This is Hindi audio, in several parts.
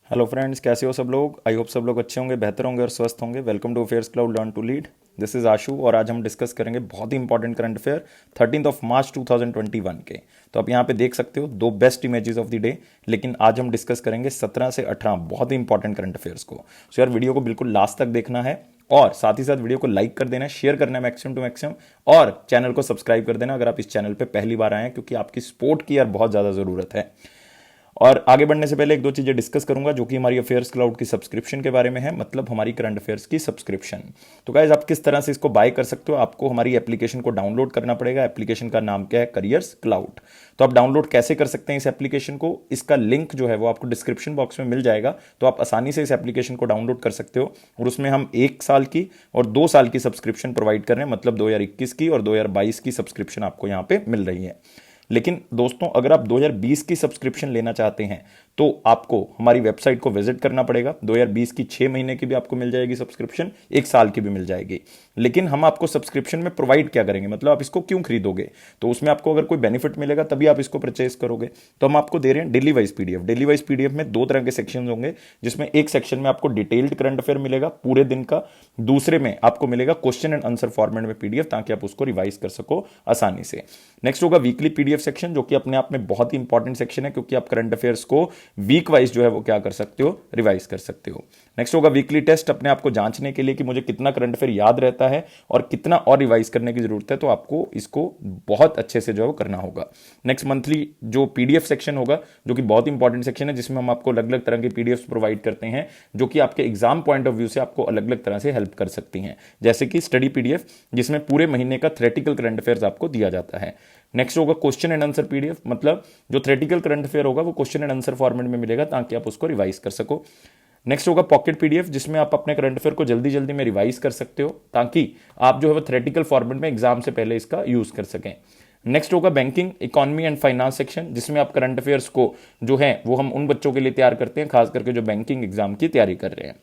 हेलो फ्रेंड्स, कैसे हो सब लोग। आई होप सब लोग अच्छे होंगे, बेहतर होंगे और स्वस्थ होंगे। Welcome to affairs cloud learn to lead. This is Ashu और आज हम डिस्कस करेंगे बहुत ही इंपॉर्टेंट करंट अफेयर 13 मार्च 2021 के। तो आप यहाँ पे देख सकते हो दो best images of the day. लेकिन आज हम डिस्कस करेंगे 17 से 18 बहुत ही इंपॉर्टेंट करंट अफेयर्स को। सो यार वीडियो को बिल्कुल लास्ट तक देखना है और साथ ही साथ वीडियो को लाइक कर देना है, शेयर करना है मैक्सिमम टू मैक्सिमम, और चैनल को सब्सक्राइब कर देना अगर आप इस चैनल पे पहली बार आए हैं, क्योंकि आपकी सपोर्ट की यार बहुत ज़्यादा ज़रूरत है। और आगे बढ़ने से पहले एक दो चीज़ें डिस्कस करूंगा जो कि हमारी अफेयर्स क्लाउड की सब्सक्रिप्शन के बारे में है, मतलब हमारी करंट अफेयर्स की सब्सक्रिप्शन। तो गाइज आप किस तरह से इसको बाय कर सकते हो। आपको हमारी एप्लीकेशन को डाउनलोड करना पड़ेगा। एप्लीकेशन का नाम क्या है? Careers cloud. तो आप डाउनलोड कैसे कर सकते हैं इस एप्लीकेशन को? इसका लिंक जो है वो आपको डिस्क्रिप्शन बॉक्स में मिल जाएगा। तो आप आसानी से इस एप्लीकेशन को डाउनलोड कर सकते हो और उसमें हम 1 साल की और 2 साल की सब्सक्रिप्शन प्रोवाइड कर रहे हैं, मतलब 2021 की और 2022 की सब्सक्रिप्शन आपको यहाँ पे मिल रही है। लेकिन दोस्तों, अगर आप 2020 की सब्सक्रिप्शन लेना चाहते हैं तो आपको हमारी वेबसाइट को विजिट करना पड़ेगा। 2020 की 6 महीने की भी आपको मिल जाएगी सब्सक्रिप्शन, 1 साल की भी मिल जाएगी। लेकिन हम आपको सब्सक्रिप्शन में प्रोवाइड क्या करेंगे, मतलब आप इसको क्यों खरीदोगे? तो उसमें आपको अगर कोई बेनिफिट मिलेगा तभी आप इसको परचेज करोगे। तो हम आपको दे रहे हैं daily wise PDF. Daily wise PDF में 2 तरह के सेक्शन होंगे, जिसमें एक सेक्शन में आपको डिटेल्ड करंट अफेयर मिलेगा पूरे दिन का, दूसरे में आपको मिलेगा क्वेश्चन एंड आंसर फॉर्मेट में पीडीएफ, ताकि आप उसको रिवाइज कर सको आसानी से। नेक्स्ट होगा वीकली पीडीएफ सेक्शन, जो कि अपने आप में बहुत ही इंपॉर्टेंट सेक्शन है, क्योंकि आप करंट अफेयर्स को वीक वाइज जो है वो क्या कर सकते हो, रिवाइज कर सकते हो। नेक्स्ट होगा वीकली टेस्ट, अपने आप को जांचने के लिए कि मुझे कितना करंट अफेयर याद रहता है और कितना और रिवाइज करने की जरूरत है। तो आपको इसको बहुत अच्छे से जो है करना होगा। नेक्स्ट मंथली जो पीडीएफ सेक्शन होगा, जो कि बहुत इंपॉर्टेंट सेक्शन है, जिसमें हम आपको अलग अलग तरह की पीडीएफ प्रोवाइड करते हैं, जो कि आपके एग्जाम पॉइंट ऑफ व्यू से आपको अलग अलग तरह से हेल्प कर सकती हैं। जैसे कि स्टडी पीडीएफ, जिसमें पूरे महीने का थ्योरेटिकल करंट अफेयर्स आपको दिया जाता है। नेक्स्ट होगा क्वेश्चन एंड आंसर पीडीएफ, मतलब जो थ्योरेटिकल करंट अफेयर होगा वो क्वेश्चन एंड आंसर फॉर्मेट में मिलेगा, ताकि आप उसको रिवाइज कर सको। नेक्स्ट होगा पॉकेट पीडीएफ, जिसमें आप अपने करंट अफेयर को जल्दी जल्दी में रिवाइज कर सकते हो, ताकि आप जो है वो थ्योरेटिकल फॉर्मेट में एग्जाम से पहले इसका यूज कर सकें। नेक्स्ट होगा banking, economy and finance section, जिसमें आप करंट अफेयर्स को जो है वो हम उन बच्चों के लिए तैयार करते हैं, खास करके जो बैंकिंग एग्जाम की तैयारी कर रहे हैं।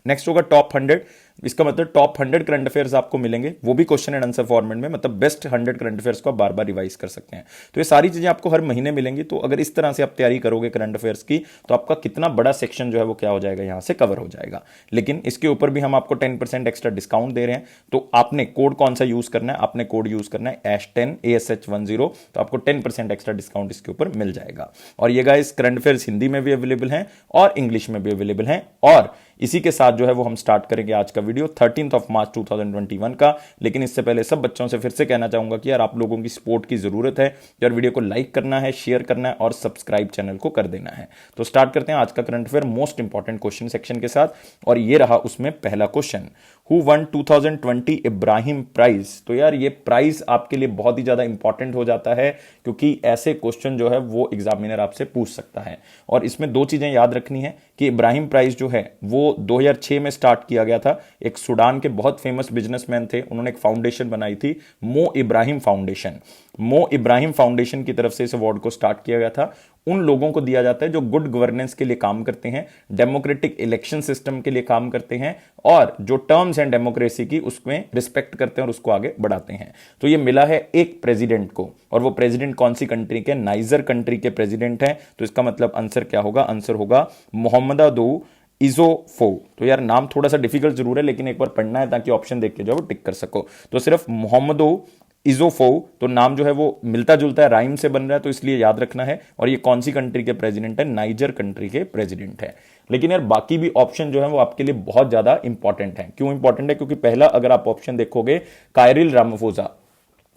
नेक्स्ट होगा टॉप 100, इसका मतलब टॉप 100 करंट अफेयर्स आपको मिलेंगे, वो भी क्वेश्चन एंड आंसर फॉर्मेट में, मतलब बेस्ट 100 करंट अफेयर्स को आप बार बार रिवाइज कर सकते हैं। तो ये सारी चीजें आपको हर महीने मिलेंगी। तो अगर इस तरह से आप तैयारी करोगे करंट अफेयर्स की, तो आपका कितना बड़ा सेक्शन जो है वो क्या हो जाएगा, यहां से कवर हो जाएगा। लेकिन इसके ऊपर भी हम आपको 10% एक्स्ट्रा डिस्काउंट दे रहे हैं। तो आपने कोड कौन सा यूज करना है? आपने कोड यूज करना है ASH10 ASH10। तो आपको 10% एक्स्ट्रा डिस्काउंट इसके ऊपर मिल जाएगा। और ये गाइस करंट अफेयर्स हिंदी में भी अवेलेबल हैं और इंग्लिश में भी अवेलेबल हैं। और इसी के साथ जो है वो हम स्टार्ट करेंगे आज का वीडियो 13 मार्च 2021 का। लेकिन इससे पहले सब बच्चों से फिर से कहना चाहूंगा कि यार आप लोगों की सपोर्ट की जरूरत है। यार वीडियो को लाइक करना है, शेयर करना है और सब्सक्राइब चैनल को कर देना है। तो स्टार्ट करते हैं आज का current affair most important question section के साथ। और ये रहा उसमें पहला question, who won 2020 Ibrahim prize. तो यार ये प्राइज आपके लिए बहुत ही ज्यादा इंपॉर्टेंट हो जाता है, क्योंकि ऐसे क्वेश्चन जो है वो एग्जामिनर आपसे पूछ सकता है। और इसमें 2 चीजें याद रखनी है कि इब्राहिम प्राइज जो है वो 2006 में स्टार्ट किया गया था। एक सूडान के बहुत फेमस बिजनेसमैन थे, उन्होंने एक फाउंडेशन बनाई थी, मो इब्राहिम फाउंडेशन। मो इब्राहिम फाउंडेशन की तरफ से इस अवार्ड को स्टार्ट किया गया था। उन लोगों को दिया जाता है जो गुड गवर्नेंस के लिए काम करते हैं, डेमोक्रेटिक इलेक्शन सिस्टम के लिए काम करते हैं, और जो टर्म्स एंड डेमोक्रेसी की उसमें रिस्पेक्ट करते हैं और उसको आगे बढ़ाते हैं। तो ये मिला है एक प्रेसिडेंट को, और वो प्रेसिडेंट कौन सी कंट्री के? नाइजर कंट्री के प्रेसिडेंट हैं। तो इसका मतलब आंसर क्या होगा? आंसर होगा मोहम्मदो इजोफो। तो यार नाम थोड़ा सा डिफिकल्ट जरूर है, लेकिन एक बार पढ़ना है ताकि ऑप्शन देख के जो है टिक कर सको। तो सिर्फ मोहम्मदो इजोफो, तो नाम जो है वो मिलता जुलता है, राइम से बन रहा है, तो इसलिए याद रखना है। और ये कौन सी कंट्री के प्रेसिडेंट है? नाइजर कंट्री के प्रेसिडेंट है। लेकिन यार बाकी भी ऑप्शन जो है वो आपके लिए बहुत ज्यादा इंपॉर्टेंट है। क्यों इंपॉर्टेंट है? क्योंकि पहला अगर आप ऑप्शन देखोगे, कायरिल रामाफोसा,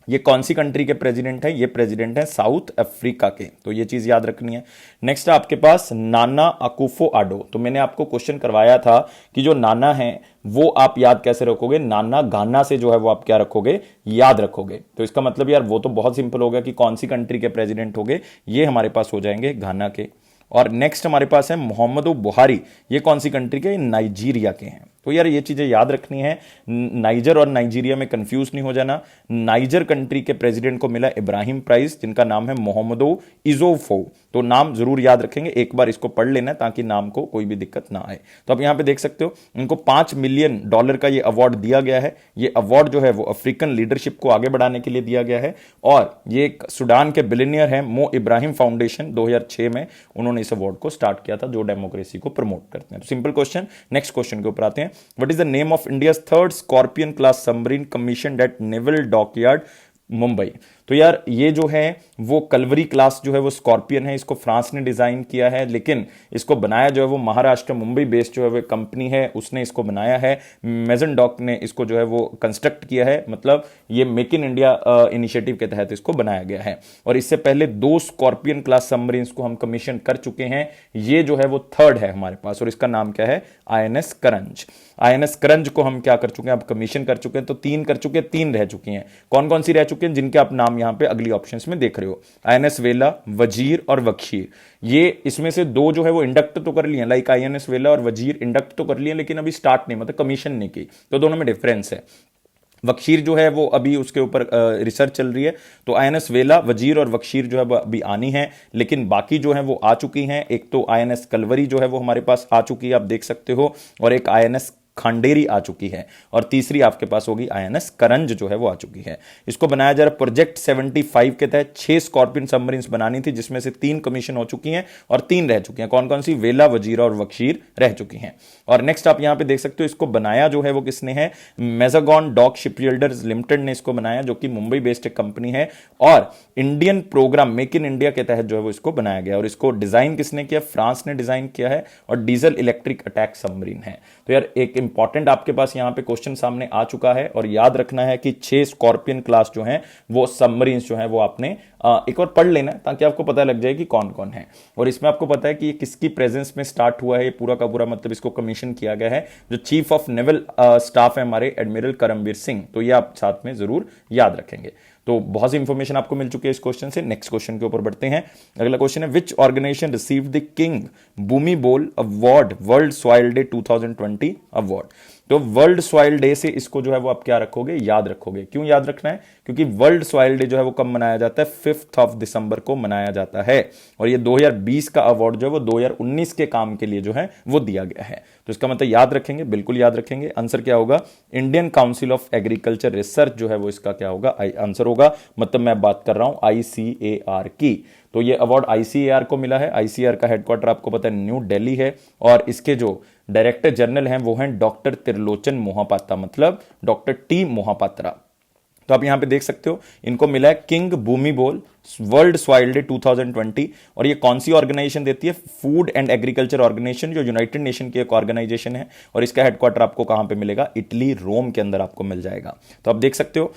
ये कौन सी कंट्री के प्रेसिडेंट है? ये प्रेसिडेंट है साउथ अफ्रीका के। तो ये चीज याद रखनी है। नेक्स्ट आपके पास नाना अकुफो आडो। तो मैंने आपको क्वेश्चन करवाया था कि जो नाना है वो आप याद कैसे रखोगे? नाना गाना से जो है वो आप क्या रखोगे? याद रखोगे। तो इसका मतलब यार वो तो बहुत सिंपल होगा कि कौन सी कंट्री के प्रेसिडेंट होंगे, ये हमारे पास हो जाएंगे घाना के। और नेक्स्ट हमारे पास है मोहम्मदो बुहारी, ये कौन सी कंट्री के? नाइजीरिया के हैं। तो यार ये चीजें याद रखनी है, नाइजर और नाइजीरिया में कंफ्यूज नहीं हो जाना। नाइजर कंट्री के प्रेसिडेंट को मिला इब्राहिम प्राइज, जिनका नाम है मोहम्मदो इजोफो। तो नाम जरूर याद रखेंगे, एक बार इसको पढ़ लेना ताकि नाम को कोई भी दिक्कत ना आए। तो आप यहां पे देख सकते हो इनको $5 मिलियन का ये अवार्ड दिया गया है। ये अवार्ड जो है वो अफ्रीकन लीडरशिप को आगे बढ़ाने के लिए दिया गया है, और ये एक सूडान के बिलियनियर है मो इब्राहिम फाउंडेशन 2006 में उन्होंने इस अवार्ड को स्टार्ट किया था, जो डेमोक्रेसी को प्रमोट करते हैं। तो सिंपल क्वेश्चन, नेक्स्ट क्वेश्चन के ऊपर आते हैं। What is the name of India's third scorpion class submarine commissioned at naval dockyard Mumbai? तो यार ये जो है वो कलवरी क्लास जो है वो स्कॉर्पियन है, इसको फ्रांस ने डिजाइन किया है, लेकिन इसको बनाया जो है वो महाराष्ट्र मुंबई बेस्ड जो है वो कंपनी है, उसने इसको बनाया है। मेजन डॉक ने इसको जो है वो कंस्ट्रक्ट किया है, मतलब ये मेक इन इंडिया इनिशिएटिव के तहत इसको बनाया गया है। और इससे पहले 2 स्कॉर्पियन क्लास सबमरीन्स को हम कमीशन कर चुके हैं, ये जो है वो थर्ड है हमारे पास, और इसका नाम क्या है? INS करंज। INS करंज को हम क्या कर चुके हैं? अब कमीशन कर चुके हैं, तो 3 कर चुके हैं, 3 रह चुकी हैं। कौन कौन सी रह चुकी हैं जिनके आप नाम यहां पे अगली ऑप्शंस में देख रहे हो? INS वेला, वजीर और वक्षीर। ये इसमें से 2 जो है वो इंडक्ट तो कर लिए, लाइक INS वेला और वजीर इंडक्ट तो कर लिए, लेकिन अभी स्टार्ट नहीं, मतलब कमीशन नहीं की, तो दोनों में डिफरेंस है। वक्षीर जो है वो अभी उसके ऊपर रिसर्च चल रही है, तो INS वेला, वजीर और वक्षीर जो है वो अभी आनी है, लेकिन बाकी जो है वो आ चुकी हैं। एक तो INS कलवरी जो है वो हमारे पास आ चुकी है, आप देख सकते हो, और एक INS खांडेरी आ चुकी है, और तीसरी आपके पास होगी INS करंज जो है वो आ चुकी है। इसको बनाया जा रहा है प्रोजेक्ट 75 के तहत। 6 स्कॉर्पियन सबमरीन्स बनानी थी, जिसमें से 3 कमीशन हो चुकी हैं और 3 रह चुकी हैं। कौन कौन सी? वेला, वजीरा और वक्षीर रह चुकी हैं। और नेक्स्ट आप यहां पे देख सकते हो, इसको बनाया जो है वो किसने है? मेजागॉन डॉक शिपबिल्डर्स लिमिटेड ने इसको बनाया, जो कि मुंबई बेस्ड एक कंपनी है, और Indian program make in India के तहत जो है वो इसको बनाया गया। और इसको डिजाइन किसने किया? फ्रांस ने डिजाइन किया है, और डीजल इलेक्ट्रिक अटैक सबमरीन है। तो यार एक इंपॉर्टेंट आपके पास यहां पे क्वेश्चन सामने आ चुका है, और याद रखना है कि 6 स्कॉर्पियन क्लास जो हैं वो सबमरीन्स जो हैं वो आपने एक और पढ़ लेना, ताकि आपको पता लग जाए कि कौन कौन है। और इसमें आपको पता है कि ये किसकी प्रेजेंस में स्टार्ट हुआ है, ये पूरा का पूरा, मतलब इसको कमीशन किया गया है जो चीफ ऑफ नेवल स्टाफ है हमारे, एडमिरल करमबीर सिंह। तो ये आप साथ में जरूर याद रखेंगे। तो बहुत सी इंफॉर्मेशन आपको मिल चुकी है इस क्वेश्चन से। नेक्स्ट क्वेश्चन के ऊपर बढ़ते हैं। अगला क्वेश्चन है, which organisation received the king Bhumibol award world soil day 2020 award? तो वर्ल्ड सॉइल डे से इसको जो है वो आप क्या रखोगे? याद रखोगे। क्यों याद रखना है? क्योंकि वर्ल्ड सॉइल डे जो है वो कब मनाया जाता है? 5 दिसंबर को मनाया जाता है, और ये 2020 का अवार्ड जो है वो 2019 के काम के लिए जो है वो दिया गया है। तो इसका मतलब याद रखेंगे, बिल्कुल याद रखेंगे। आंसर क्या होगा? Indian council of agriculture research जो है वो इसका क्या होगा? आंसर होगा। मतलब मैं बात कर रहा हूं ICAR की। तो ये अवार्ड ICAR को मिला है। ICAR का हेडक्वार्टर आपको पता है न्यू दिल्ली है, और इसके जो डायरेक्टर जनरल हैं वो हैं डॉक्टर त्रिलोचन मोहापात्रा, मतलब डॉक्टर T मोहापात्रा। तो आप यहां पे देख सकते हो, इनको मिला है king Bhumibol world soil day 2020, और ये कौन सी ऑर्गेनाइजेशन देती है? फूड एंड एग्रीकल्चर ऑर्गेनाइजेशन, जो यूनाइटेड नेशन की एक ऑर्गेनाइजेशन है, और इसका हेडक्वार्टर आपको कहां पे मिलेगा? इटली, रोम के अंदर आपको मिल जाएगा। तो आप देख सकते हो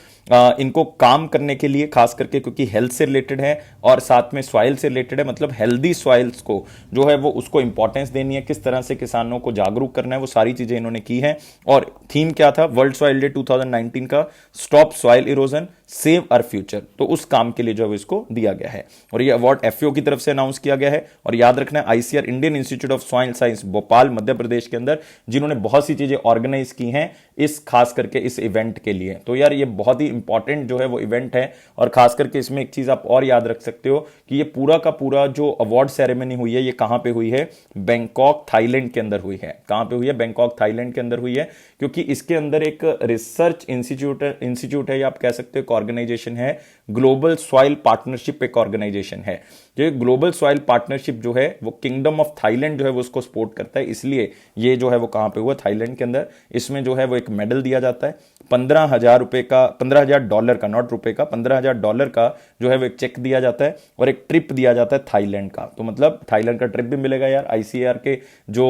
इनको काम करने के लिए, खास करके क्योंकि हेल्थ से रिलेटेड है और साथ में सॉइल से रिलेटेड है, मतलब हेल्दी सॉइल्स को जो है वो उसको इंपॉर्टेंस देनी है, किस तरह से किसानों को जागरूक करना है, वो सारी चीजें इन्होंने की है। और थीम क्या था वर्ल्ड सॉइल डे 2019 का? Stop soil erosion, save our future. तो उस काम के लिए जो है इसको दिया गया है, और ये अवार्ड FAO की तरफ से अनाउंस किया गया है। और याद रखना है ICAR Indian institute of soil science Bhopal Madhya Pradesh के अंदर, जिन्होंने बहुत सी चीजें ऑर्गेनाइज की हैं इस खास करके इस इवेंट के लिए। तो यार ये बहुत ही इंपॉर्टेंट जो है वो इवेंट है, और खास करके इसमें एक चीज आप और याद रख सकते हो कि ये पूरा का पूरा जो अवार्ड सेरेमनी हुई है ये कहां पे हुई है? बैंकॉक थाईलैंड के अंदर हुई है। कहां पे हुई है? बैंकॉक थाईलैंड के अंदर हुई है, क्योंकि इसके अंदर एक रिसर्च इंस्टीट्यूट है, या आप कह सकते हो ऑर्गेनाइजेशन है, ग्लोबल सॉइल पार्टनरशिप एक ऑर्गेनाइजेशन है। जो ग्लोबल सॉइल पार्टनरशिप जो है वो किंगडम ऑफ थाईलैंड जो है वो उसको सपोर्ट करता है, इसलिए ये जो है वो कहां पे हुआ? थाईलैंड के अंदर। इसमें जो है वो एक मेडल दिया जाता है, $15,000 का, $15,000 का, नॉट रुपए का, $15,000 का जो है वो एक चेक दिया जाता है, और एक ट्रिप दिया जाता है थाईलैंड का। तो मतलब थाईलैंड का ट्रिप भी मिलेगा यार ICAR के जो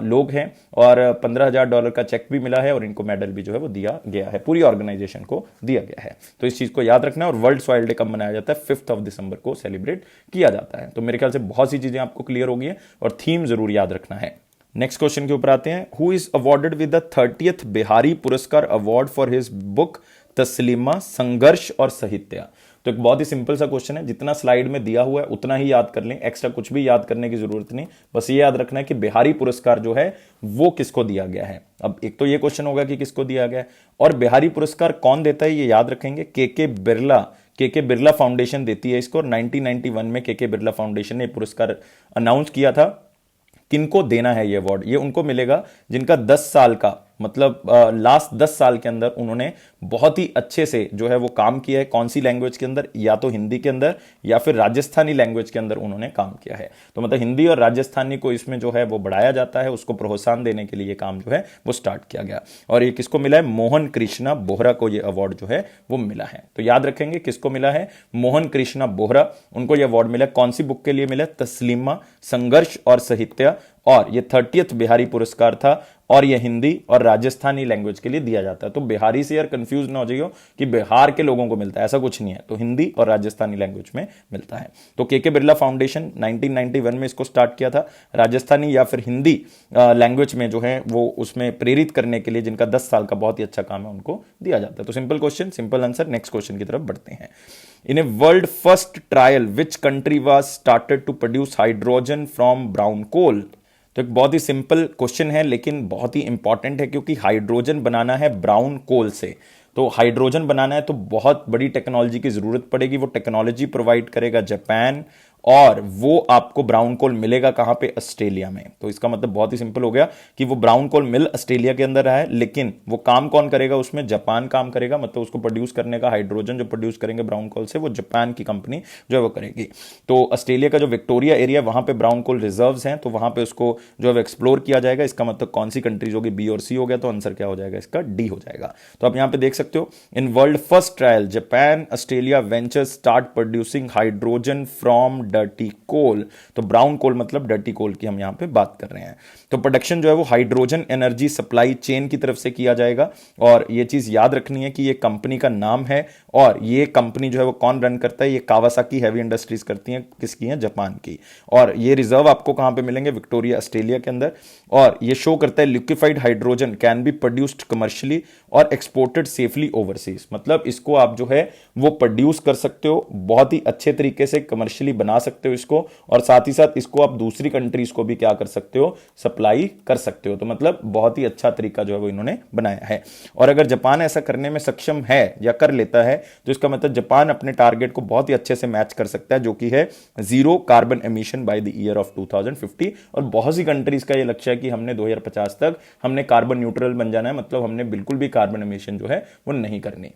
लोग हैं, और $15,000 का चेक भी मिला है, और इनको मेडल भी जो है वो दिया गया है, पूरी ऑर्गेनाइजेशन को दिया गया है। तो इस चीज को याद रखना है। और वर्ल्ड सॉइल डे कब मनाया जाता है? 5 दिसंबर को सेलिब्रेट किया जाता है। तो मेरे ख्याल से बहुत सी चीजें आपको क्लियर हो गई है, और थीम जरूर याद रखना है। नेक्स्ट क्वेश्चन के ऊपर आते हैं। Who is awarded with the 30th Bihari पुरस्कार award for his book Taslima संघर्ष और साहित्य? तो एक बहुत ही सिंपल सा क्वेश्चन है, जितना स्लाइड में दिया हुआ है उतना ही याद कर लें, एक्स्ट्रा कुछ भी याद करने की जरूरत नहीं, बस ये याद रखना है कि बिहारी पुरस्कार जो है वो किसको दिया गया है। अब एक तो ये क्वेश्चन होगा कि किसको दिया गया है, और बिहारी पुरस्कार कौन देता है ये याद रखेंगे, के बिरला फाउंडेशन देती है इसको। 1991 में के बिरला फाउंडेशन ने पुरस्कार अनाउंस किया था। किनको देना है ये अवार्ड, ये उनको मिलेगा जिनका 10 साल का मतलब लास्ट 10 साल के अंदर उन्होंने बहुत ही अच्छे से जो है वो काम किया है। कौन सी लैंग्वेज के अंदर, या तो हिंदी के अंदर या फिर राजस्थानी लैंग्वेज के अंदर उन्होंने काम किया है। तो मतलब हिंदी और राजस्थानी को इसमें जो है वो बढ़ाया जाता है, उसको प्रोत्साहन देने के लिए ये काम जो है वो स्टार्ट किया गया। और ये किसको मिला है, मोहन कृष्णा बोहरा को ये अवार्ड जो है वो मिला है। तो याद रखेंगे किसको मिला है, मोहन कृष्णा बोहरा, उनको ये अवार्ड मिला। कौन सी बुक के लिए मिला, तस्लीमा, संघर्ष और साहित्य, और ये 30th बिहारी पुरस्कार था, और ये हिंदी और राजस्थानी लैंग्वेज के लिए दिया जाता है। तो बिहारी से यार कंफ्यूज ना हो जाइए कि बिहार के लोगों को मिलता है, ऐसा कुछ नहीं है। तो हिंदी और राजस्थानी लैंग्वेज में मिलता है। तो के बिरला फाउंडेशन 1991 में इसको स्टार्ट किया था। राजस्थानी या फिर हिंदी लैंग्वेज में जो है वो उसमें प्रेरित करने के लिए जिनका 10 साल का बहुत ही अच्छा काम है उनको दिया जाता है। तो simple question, simple answer. Next question की तरफ बढ़ते हैं। In a world first trial which country was started to produce hydrogen from brown coal. तो एक बहुत ही सिंपल क्वेश्चन है लेकिन बहुत ही इंपॉर्टेंट है, क्योंकि हाइड्रोजन बनाना है ब्राउन कोल से। तो हाइड्रोजन बनाना है तो बहुत बड़ी टेक्नोलॉजी की जरूरत पड़ेगी। वो टेक्नोलॉजी प्रोवाइड करेगा जापान, और वो आपको ब्राउन कोल मिलेगा कहां पे, ऑस्ट्रेलिया में। तो इसका मतलब बहुत ही सिंपल हो गया कि वो ब्राउन कोल मिल ऑस्ट्रेलिया के अंदर है, लेकिन वो काम कौन करेगा उसमें, जापान काम करेगा। मतलब उसको प्रोड्यूस करने का, हाइड्रोजन जो प्रोड्यूस करेंगे ब्राउन कोल से, वो जापान की कंपनी जो है वो करेगी। तो ऑस्ट्रेलिया का जो विक्टोरिया एरिया, वहां पे ब्राउन कोल रिजर्व्स हैं, तो वहां पे उसको जो है एक्सप्लोर किया जाएगा। इसका मतलब कौन सी कंट्रीज होगी, बी और सी हो गया, तो आंसर क्या हो जाएगा इसका, डी हो जाएगा। तो आप यहां पे देख सकते हो, in world first trial Japan Australia venture start producing hydrogen from dirty coal. तो ब्राउन कोल मतलब डर्टी कोल की हम यहां पे बात कर रहे हैं। तो प्रोडक्शन जो है वो हाइड्रोजन एनर्जी सप्लाई चेन की तरफ से किया जाएगा। और ये चीज याद रखनी है कि ये कंपनी का नाम है, और ये कंपनी जो है वो कौन रन करता है, ये कावासाकी हैवी इंडस्ट्रीज करती हैं, किसकी है, जापान की। और ये रिजर्व आपको कहां पे मिलेंगे, विक्टोरिया ऑस्ट्रेलिया के अंदर। और ये शो करता है liquefied hydrogen can be produced commercially और एक्सपोर्टेड सेफली ओवरसीज। मतलब इसको आप जो है वो प्रोड्यूस कर सकते हो, बहुत ही अच्छे तरीके से कमर्शियली बना सकते हो इसको, और साथ ही साथ इसको आप दूसरी कंट्रीज को भी क्या कर सकते हो, सप्लाई कर सकते हो। तो मतलब बहुत ही अच्छा तरीका जो है वो इन्होंने बनाया है। और अगर जापान ऐसा करने में सक्षम है या कर लेता है, तो इसका मतलब जापान अपने टारगेट को बहुत ही अच्छे से मैच कर सकता है, जो कि है 0 carbon emission by the year of 2050। और बहुत सी कंट्रीज का ये लक्ष्य है कि हमने 2050 तक हमने कार्बन न्यूट्रल बन जाना है, मतलब हमने बिल्कुल भी कार्बन एमिशन जो है वो नहीं करनी।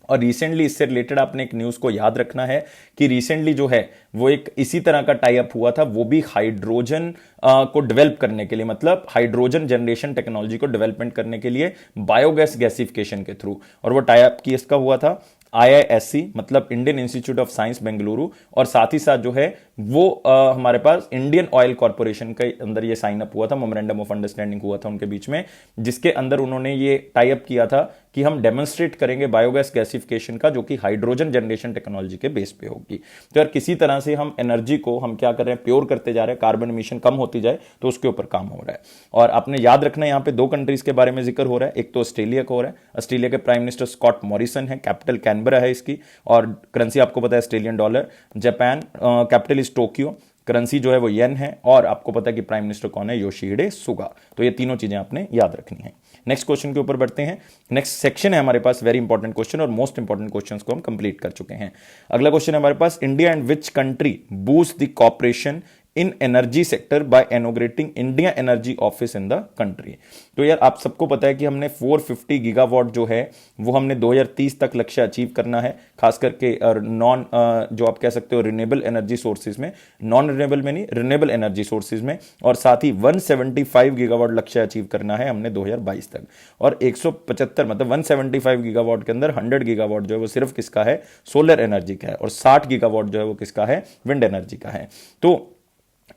और रिसेंटली इससे रिलेटेड आपने एक न्यूज को याद रखना है कि रिसेंटली जो है वो एक इसी तरह का टाई अप हुआ था, वो भी हाइड्रोजन को डेवलप करने के लिए, मतलब हाइड्रोजन जनरेशन टेक्नोलॉजी को डेवलपमेंट करने के लिए बायोगैस गैसिफिकेशन के थ्रू। और वो टाई अप किसका हुआ था, IISC मतलब Indian institute of science Bengaluru, और साथ ही साथ जो है वो हमारे पास इंडियन ऑयल कॉर्पोरेशन के अंदर ये साइन अप हुआ था, मेमोरेंडम ऑफ अंडरस्टैंडिंग हुआ था उनके बीच में, जिसके अंदर उन्होंने ये टाई अप किया था कि हम डेमोन्स्ट्रेट करेंगे बायोगैस गैसिफिकेशन का, जो कि हाइड्रोजन जनरेशन टेक्नोलॉजी के बेस पे होगी। तो यार किसी तरह से हम एनर्जी को हम क्या कर रहे हैं, प्योर करते जा रहे हैं, कार्बन एमिशन कम होती जाए, तो उसके ऊपर काम हो रहा है। और आपने याद रखना है यहाँ पे 2 कंट्रीज के बारे में जिक्र हो रहा है, एक तो ऑस्ट्रेलिया का हो रहा है। ऑस्ट्रेलिया के प्राइम मिनिस्टर स्कॉट मॉरिसन है, कैपिटल कैनबरा है इसकी, और करेंसी आपको पता है Australian dollar. Japan capital is Tokyo, currency जो है वो येन है, और आपको पता है कि प्राइम मिनिस्टर कौन है, योशिहिडे सुगा। तो ये तीनों चीजें आपने याद रखनी है। नेक्स्ट क्वेश्चन के ऊपर बढ़ते हैं। नेक्स्ट सेक्शन है हमारे पास वेरी इंपॉर्टेंट क्वेश्चन, और मोस्ट इंपॉर्टेंट क्वेश्चंस को हम कंप्लीट कर चुके हैं। अगला क्वेश्चन है हमारे पास, India and which country boost the cooperation in energy sector by inaugurating India energy office in the country. तो यार आप सबको पता है कि हमने 450 गीगावाट जो है वो हमने 2030 तक लक्ष्य अचीव करना है, खास करके नॉन जो आप कह सकते हो रिन्यूएबल एनर्जी सोर्सेज में, नॉन रिन्यूएबल में नहीं, रिन्यूएबल एनर्जी सोर्सेज में। और साथ ही 175 गीगावाट लक्ष्य अचीव करना है हमने 2022 तक। और 175 मतलब 175 गीगावाट के अंदर 100 गीगावाट जो है वो सिर्फ किसका है, सोलर एनर्जी का है, और 60 गीगावाट जो है वो किसका है, विंड एनर्जी का है। तो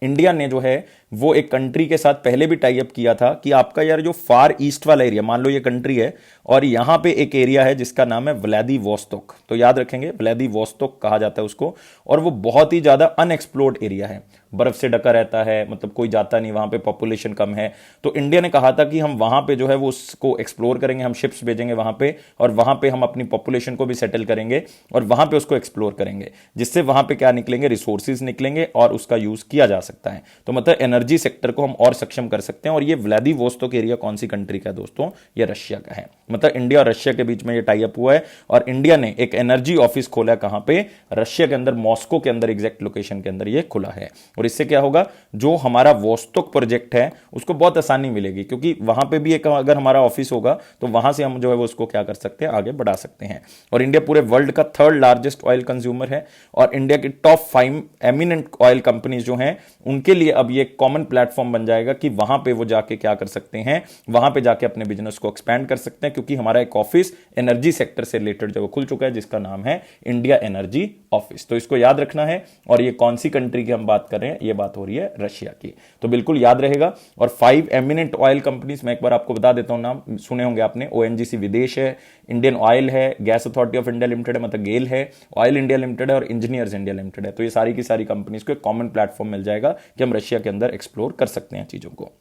इंडिया ने जो है वो एक कंट्री के साथ पहले भी टाई अप किया था कि आपका यार जो फार ईस्ट वाला एरिया, मान लो ये कंट्री है और यहां पे एक एरिया है जिसका नाम है व्लादिवोस्तोक, तो याद रखेंगे व्लादिवोस्तोक कहा जाता है उसको, और वो बहुत ही ज्यादा अनएक्सप्लोर्ड एरिया है, बर्फ से ढका रहता है, मतलब कोई जाता नहीं वहां पे, पॉपुलेशन कम है। तो इंडिया ने कहा था कि हम वहां पे जो है वो उसको एक्सप्लोर करेंगे, हम शिप्स भेजेंगे वहां पे और वहां पे हम अपनी पॉपुलेशन को भी सेटल करेंगे और वहां पे उसको एक्सप्लोर करेंगे, जिससे वहां पे क्या निकलेंगे, रिसोर्सेज निकलेंगे और उसका यूज किया जा सकता है। तो मतलब एनर्जी सेक्टर को हम और सक्षम कर सकते हैं। और ये व्लादिवोस्तोक एरिया कौन सी कंट्री का है दोस्तों, ये रशिया का है। मतलब इंडिया और रशिया के बीच में ये टाई अप हुआ है और इंडिया ने एक एनर्जी ऑफिस खोला, कहां पे, रशिया के अंदर, मॉस्को के अंदर, एग्जैक्ट लोकेशन के अंदर ये खुला है। और इससे क्या होगा, जो हमारा वोस्तोक प्रोजेक्ट है उसको बहुत आसानी मिलेगी, क्योंकि वहां पे भी एक अगर हमारा ऑफिस होगा तो वहां से हम जो है वो उसको क्या कर सकते हैं, आगे बढ़ा सकते हैं। और इंडिया पूरे वर्ल्ड का 3rd लार्जेस्ट ऑयल कंज्यूमर है और इंडिया की टॉप 5 एमिनेंट ऑयल कंपनीज जो हैं उनके लिए अब ये कॉमन प्लेटफॉर्म बन जाएगा कि वहां पे वो जाके क्या कर सकते हैं, वहां पे जाके अपने बिजनेस को एक्सपैंड कर सकते हैं, क्योंकि हमारा एक ऑफिस एनर्जी सेक्टर से रिलेटेड जो खुल चुका है जिसका नाम है इंडिया एनर्जी ऑफिस। तो इसको याद रखना है। और ये कौन सी कंट्री की हम बात कर रहे हैं, ये बात हो रही है रशिया की, तो बिल्कुल याद रहेगा। और 5 एमिनेंट ऑयल कंपनीज, मैं एक बार आपको बता देता हूं, नाम सुने होंगे आपने, ओएनजीसी विदेश है, इंडियन ऑयल है, gas authority of India limited है मतलब गेल है, ऑयल इंडिया लिमिटेड है और इंजीनियर्स इंडिया लिमिटेड है। तो ये सारी की सारी कंपनीज को एक कॉमन प्लेटफॉर्म मिल जाएगा कि हम रशिया के अंदर एक्सप्लोर कर सकते हैं चीजों को।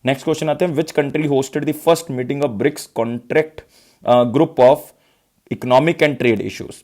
नेक्स्ट क्वेश्चन आते हैं, which country hosted the first meeting of BRICS contract group of economic and trade issues.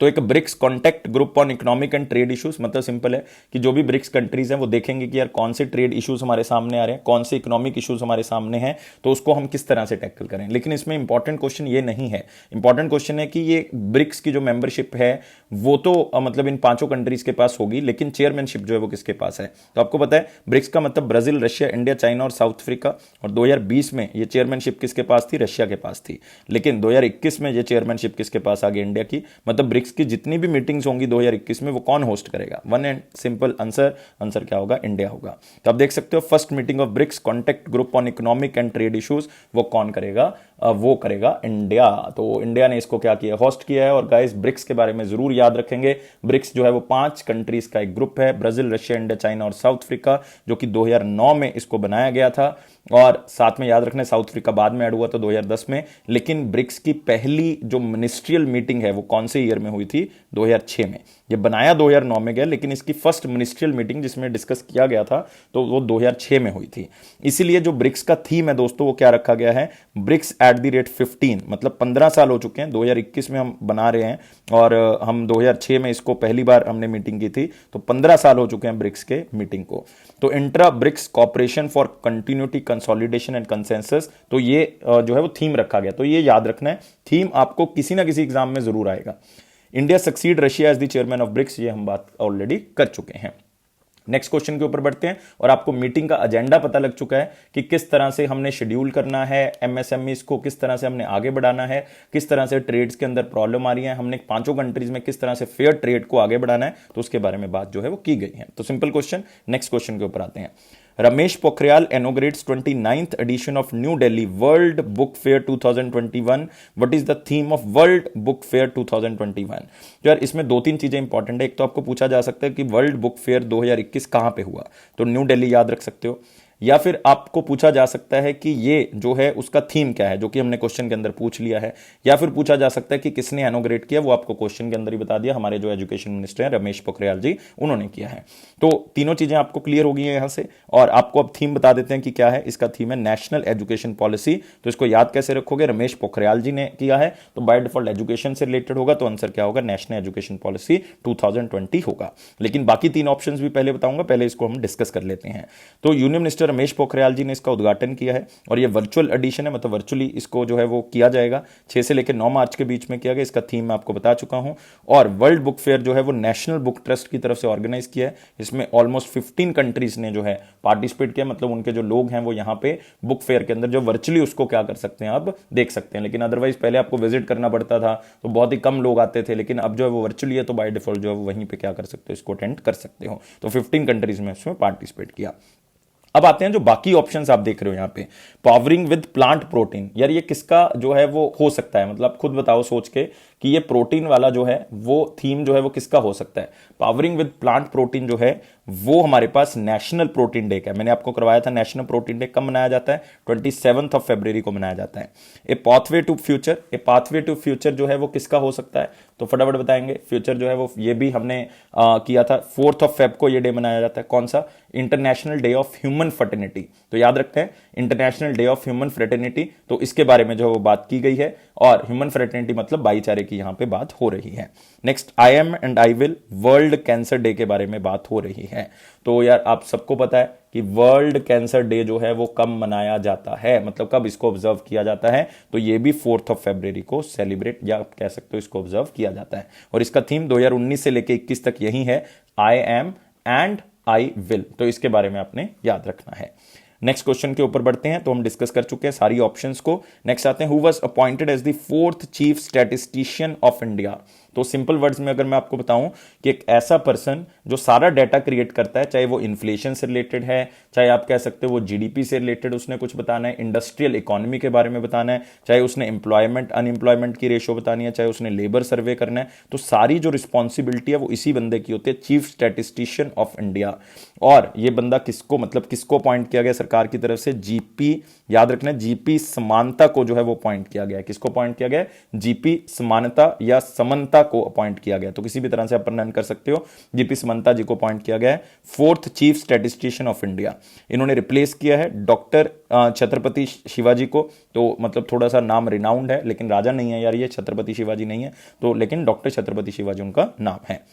तो एक BRICS contact group on economic and trade issues, मतलब सिंपल है कि जो भी ब्रिक्स कंट्रीज हैं वो देखेंगे कि यार कौन से ट्रेड इश्यूज हमारे सामने आ रहे हैं, कौन से इकोनॉमिक इश्यूज हमारे सामने हैं, तो उसको हम किस तरह से टैकल करें। लेकिन इसमें इंपॉर्टेंट क्वेश्चन ये नहीं है, इंपॉर्टेंट क्वेश्चन है कि ये ब्रिक्स की जो मेंबरशिप है वो तो मतलब इन 5 कंट्रीज के पास होगी, लेकिन चेयरमैनशिप जो है वो किसके पास है। तो आपको पता है ब्रिक्स का मतलब ब्राजील, रशिया, इंडिया, चाइना और साउथ अफ्रीका, और 2020 में ये चेयरमैनशिप किसके पास थी, रशिया के पास थी। लेकिन 2021 में ये चेयरमैनशिप किसके पास आ गई, इंडिया की। मतलब ब्रिक्स की जितनी भी मीटिंग्स होंगी 2021 में वो कौन होस्ट करेगा, one and simple answer, answer क्या होगा, इंडिया होगा। तो आप देख सकते हो first meeting of BRICS contact group on economic and trade issues वो कौन करेगा, वो करेगा इंडिया। तो इंडिया ने इसको क्या किया, होस्ट किया है। और गाइस ब्रिक्स के बारे में जरूर याद रखेंगे, ब्रिक्स जो है वो 5 कंट्रीज का एक ग्रुप है, ब्राजील, रशिया, इंडिया, चाइना और साउथ अफ्रीका, जो कि 2009 में इसको बनाया गया था। और साथ में याद रखना साउथ अफ्रीका बाद में ऐड हुआ था 2010 में। लेकिन ब्रिक्स की पहली जो मिनिस्ट्रियल मीटिंग है वो कौन से ईयर में हुई थी, 2006 में। ये बनाया 2009 में गया, लेकिन इसकी फर्स्ट मिनिस्ट्रियल मीटिंग जिसमें डिस्कस किया गया था तो वो 2006 में हुई थी। इसीलिए जो ब्रिक्स का थीम है दोस्तों वो क्या रखा गया है, ब्रिक्स एट द रेट 15, मतलब 15 साल हो चुके हैं, 2021 में हम बना रहे हैं और हम 2006 में इसको पहली बार हमने मीटिंग की थी, तो 15 साल हो चुके हैं ब्रिक्स के मीटिंग को। तो intra BRICS cooperation for continuity, consolidation and consensus, तो ये जो है वो थीम रखा गया। तो ये याद रखना है, थीम आपको किसी ना किसी एग्जाम में जरूर आएगा। India succeed Russia as the chairman of BRICS, ये हम बात ऑलरेडी कर चुके हैं। नेक्स्ट क्वेश्चन के ऊपर बढ़ते हैं और आपको मीटिंग का एजेंडा पता लग चुका है कि किस तरह से हमने शेड्यूल करना है, एमएसएमईज को किस तरह से हमने आगे बढ़ाना है, किस तरह से ट्रेड्स के अंदर प्रॉब्लम आ रही है, हमने 5 कंट्रीज में किस तरह से फेयर ट्रेड को आगे बढ़ाना है, तो उसके बारे में बात जो है वो की गई है। तो सिंपल क्वेश्चन, नेक्स्ट क्वेश्चन के ऊपर आते हैं। Ramesh Pokhriyal inaugurates 29th edition of New Delhi World Book Fair 2021. What is the theme of World Book Fair 2021? तो यार इसमें 2-3 चीजें इंपॉर्टेंट है। एक तो आपको पूछा जा सकता है कि वर्ल्ड बुक फेयर 2021 कहां पे हुआ, तो न्यू दिल्ली याद रख सकते हो। या फिर आपको पूछा जा सकता है कि ये जो है उसका थीम क्या है, जो कि हमने क्वेश्चन के अंदर पूछ लिया है। या फिर पूछा जा सकता है कि किसने इनॉग्रेट किया, वो आपको क्वेश्चन के अंदर ही बता दिया, हमारे जो एजुकेशन मिनिस्टर हैं रमेश पोखरियाल जी, उन्होंने किया है। तो तीनों चीजें आपको क्लियर हो गई हैं यहां से। और आपको अब थीम बता देते हैं कि क्या है। इसका थीम है नेशनल एजुकेशन पॉलिसी। तो इसको याद कैसे रखोगे, रमेश पोखरियाल जी ने किया है तो बाय डिफॉल्ट एजुकेशन से रिलेटेड होगा, तो आंसर क्या होगा, नेशनल एजुकेशन पॉलिसी 2020 होगा। लेकिन बाकी 3 ऑप्शंस भी पहले बताऊंगा, पहले इसको हम डिस्कस कर लेते हैं। तो यूनियन मिनिस्टर रमेश पोखरियाल जी ने इसका उद्घाटन किया है और ये वर्चुअल एडिशन है, मतलब वर्चुअली इसको जो है वो किया जाएगा। 6 से लेकर 9 मार्च के बीच में किया गया। इसका थीम मैं आपको बता चुका हूं। और वर्ल्ड बुक फेयर जो है वो नेशनल बुक ट्रस्ट की तरफ से ऑर्गेनाइज किया है। इसमें ऑलमोस्ट 15 कंट्रीज ने जो है पार्टिसिपेट किया, मतलब उनके जो लोग हैं वो यहाँ पे बुक फेयर के अंदर जो वर्चुअली उसको क्या कर सकते हैं, अब देख सकते हैं। लेकिन अदरवाइज पहले आपको विजिट करना पड़ता था तो बहुत ही कम लोग आते थे, लेकिन अब जो है वो वर्चुअली है तो बाय डिफॉल्ट जो है वो वहीं पे क्या कर सकते हो, इसको अटेंड कर सकते हो। तो 15 कंट्रीज में इसमें पार्टिसिपेट किया। अब आते हैं जो बाकी ऑप्शंस आप देख रहे हो यहाँ पे, पावरिंग विद प्लांट प्रोटीन। यार ये किसका जो है वो हो सकता है, मतलब खुद बताओ सोच के कि ये प्रोटीन वाला जो है वो थीम जो है वो किसका हो सकता है। पावरिंग विद प्लांट प्रोटीन जो है वो हमारे पास नेशनल प्रोटीन डे का है। मैंने आपको करवाया था नेशनल प्रोटीन डे कब मनाया जाता है, 27 फरवरी को मनाया जाता है। A pathway to future, a pathway to future जो है वो किसका हो सकता है, तो फटाफट बताएंगे। फ्यूचर जो है वो ये भी हमने किया था, 4 फेब को ये डे मनाया जाता है। कौन सा, international day of human fraternity. तो याद रखते हैं international day of human fraternity, तो इसके बारे में जो वो बात की गई है, और ह्यूमन फ्रेटर्निटी मतलब भाईचारे की यहां पे बात हो रही है। Next, I am and I will, world cancer day के बारे में बात हो रही है। तो यार आप सबको पता है कि वर्ल्ड कैंसर डे जो है वो कब मनाया जाता है, मतलब कब इसको ऑब्जर्व किया जाता है, तो ये भी 4 फरवरी को सेलिब्रेट या आप कह सकते हो इसको ऑब्जर्व किया जाता है। और इसका थीम 2019 से लेकर 21 तक यही है, I am and I will. तो इसके बारे में आपने याद रखना है। नेक्स्ट क्वेश्चन के ऊपर बढ़ते हैं। तो हम डिस्कस कर चुके हैं सारी ऑप्शंस को। नेक्स्ट आते हैं, who was appointed as the 4th chief statistician of India. तो सिंपल वर्ड्स में अगर मैं आपको बताऊं कि एक ऐसा पर्सन जो सारा डाटा क्रिएट करता है, चाहे वो इन्फ्लेशन से रिलेटेड है, चाहे आप कह सकते हो वो जीडीपी से रिलेटेड उसने कुछ बताना है, इंडस्ट्रियल इकोनॉमी के बारे में बताना है, चाहे उसने एम्प्लॉयमेंट अनएम्प्लॉयमेंट की रेशो बतानी है, चाहे उसने लेबर सर्वे करना है, तो सारी जो रिस्पॉन्सिबिलिटी है वो इसी बंदे की होती है, चीफ स्टैटिस्टिशियन ऑफ इंडिया। और ये बंदा किसको मतलब किसको अपॉइंट किया गया सरकार की तरफ से, जीपी, याद रखना जीपी समानता को जो है वो अपॉइंट किया गया है। किसको अपॉइंट किया गया, जीपी समानता या समन्ता को अपॉइंट किया गया। तो किसी भी तरह से आप प्रनंस कर सकते हो, जीपी समन्ता जी को अपॉइंट किया गया है 4th chief statistician of India. इन्होंने रिप्लेस किया है डॉक्टर छत्रपति शिवाजी को। तो मतलब थोड़ा सा नाम रिनाउंड है, लेकिन राजा नहीं है यार, ये छत्रपति शिवाजी नहीं है, तो लेकिन डॉक्टर छत्रपति शिवाजी उनका नाम है।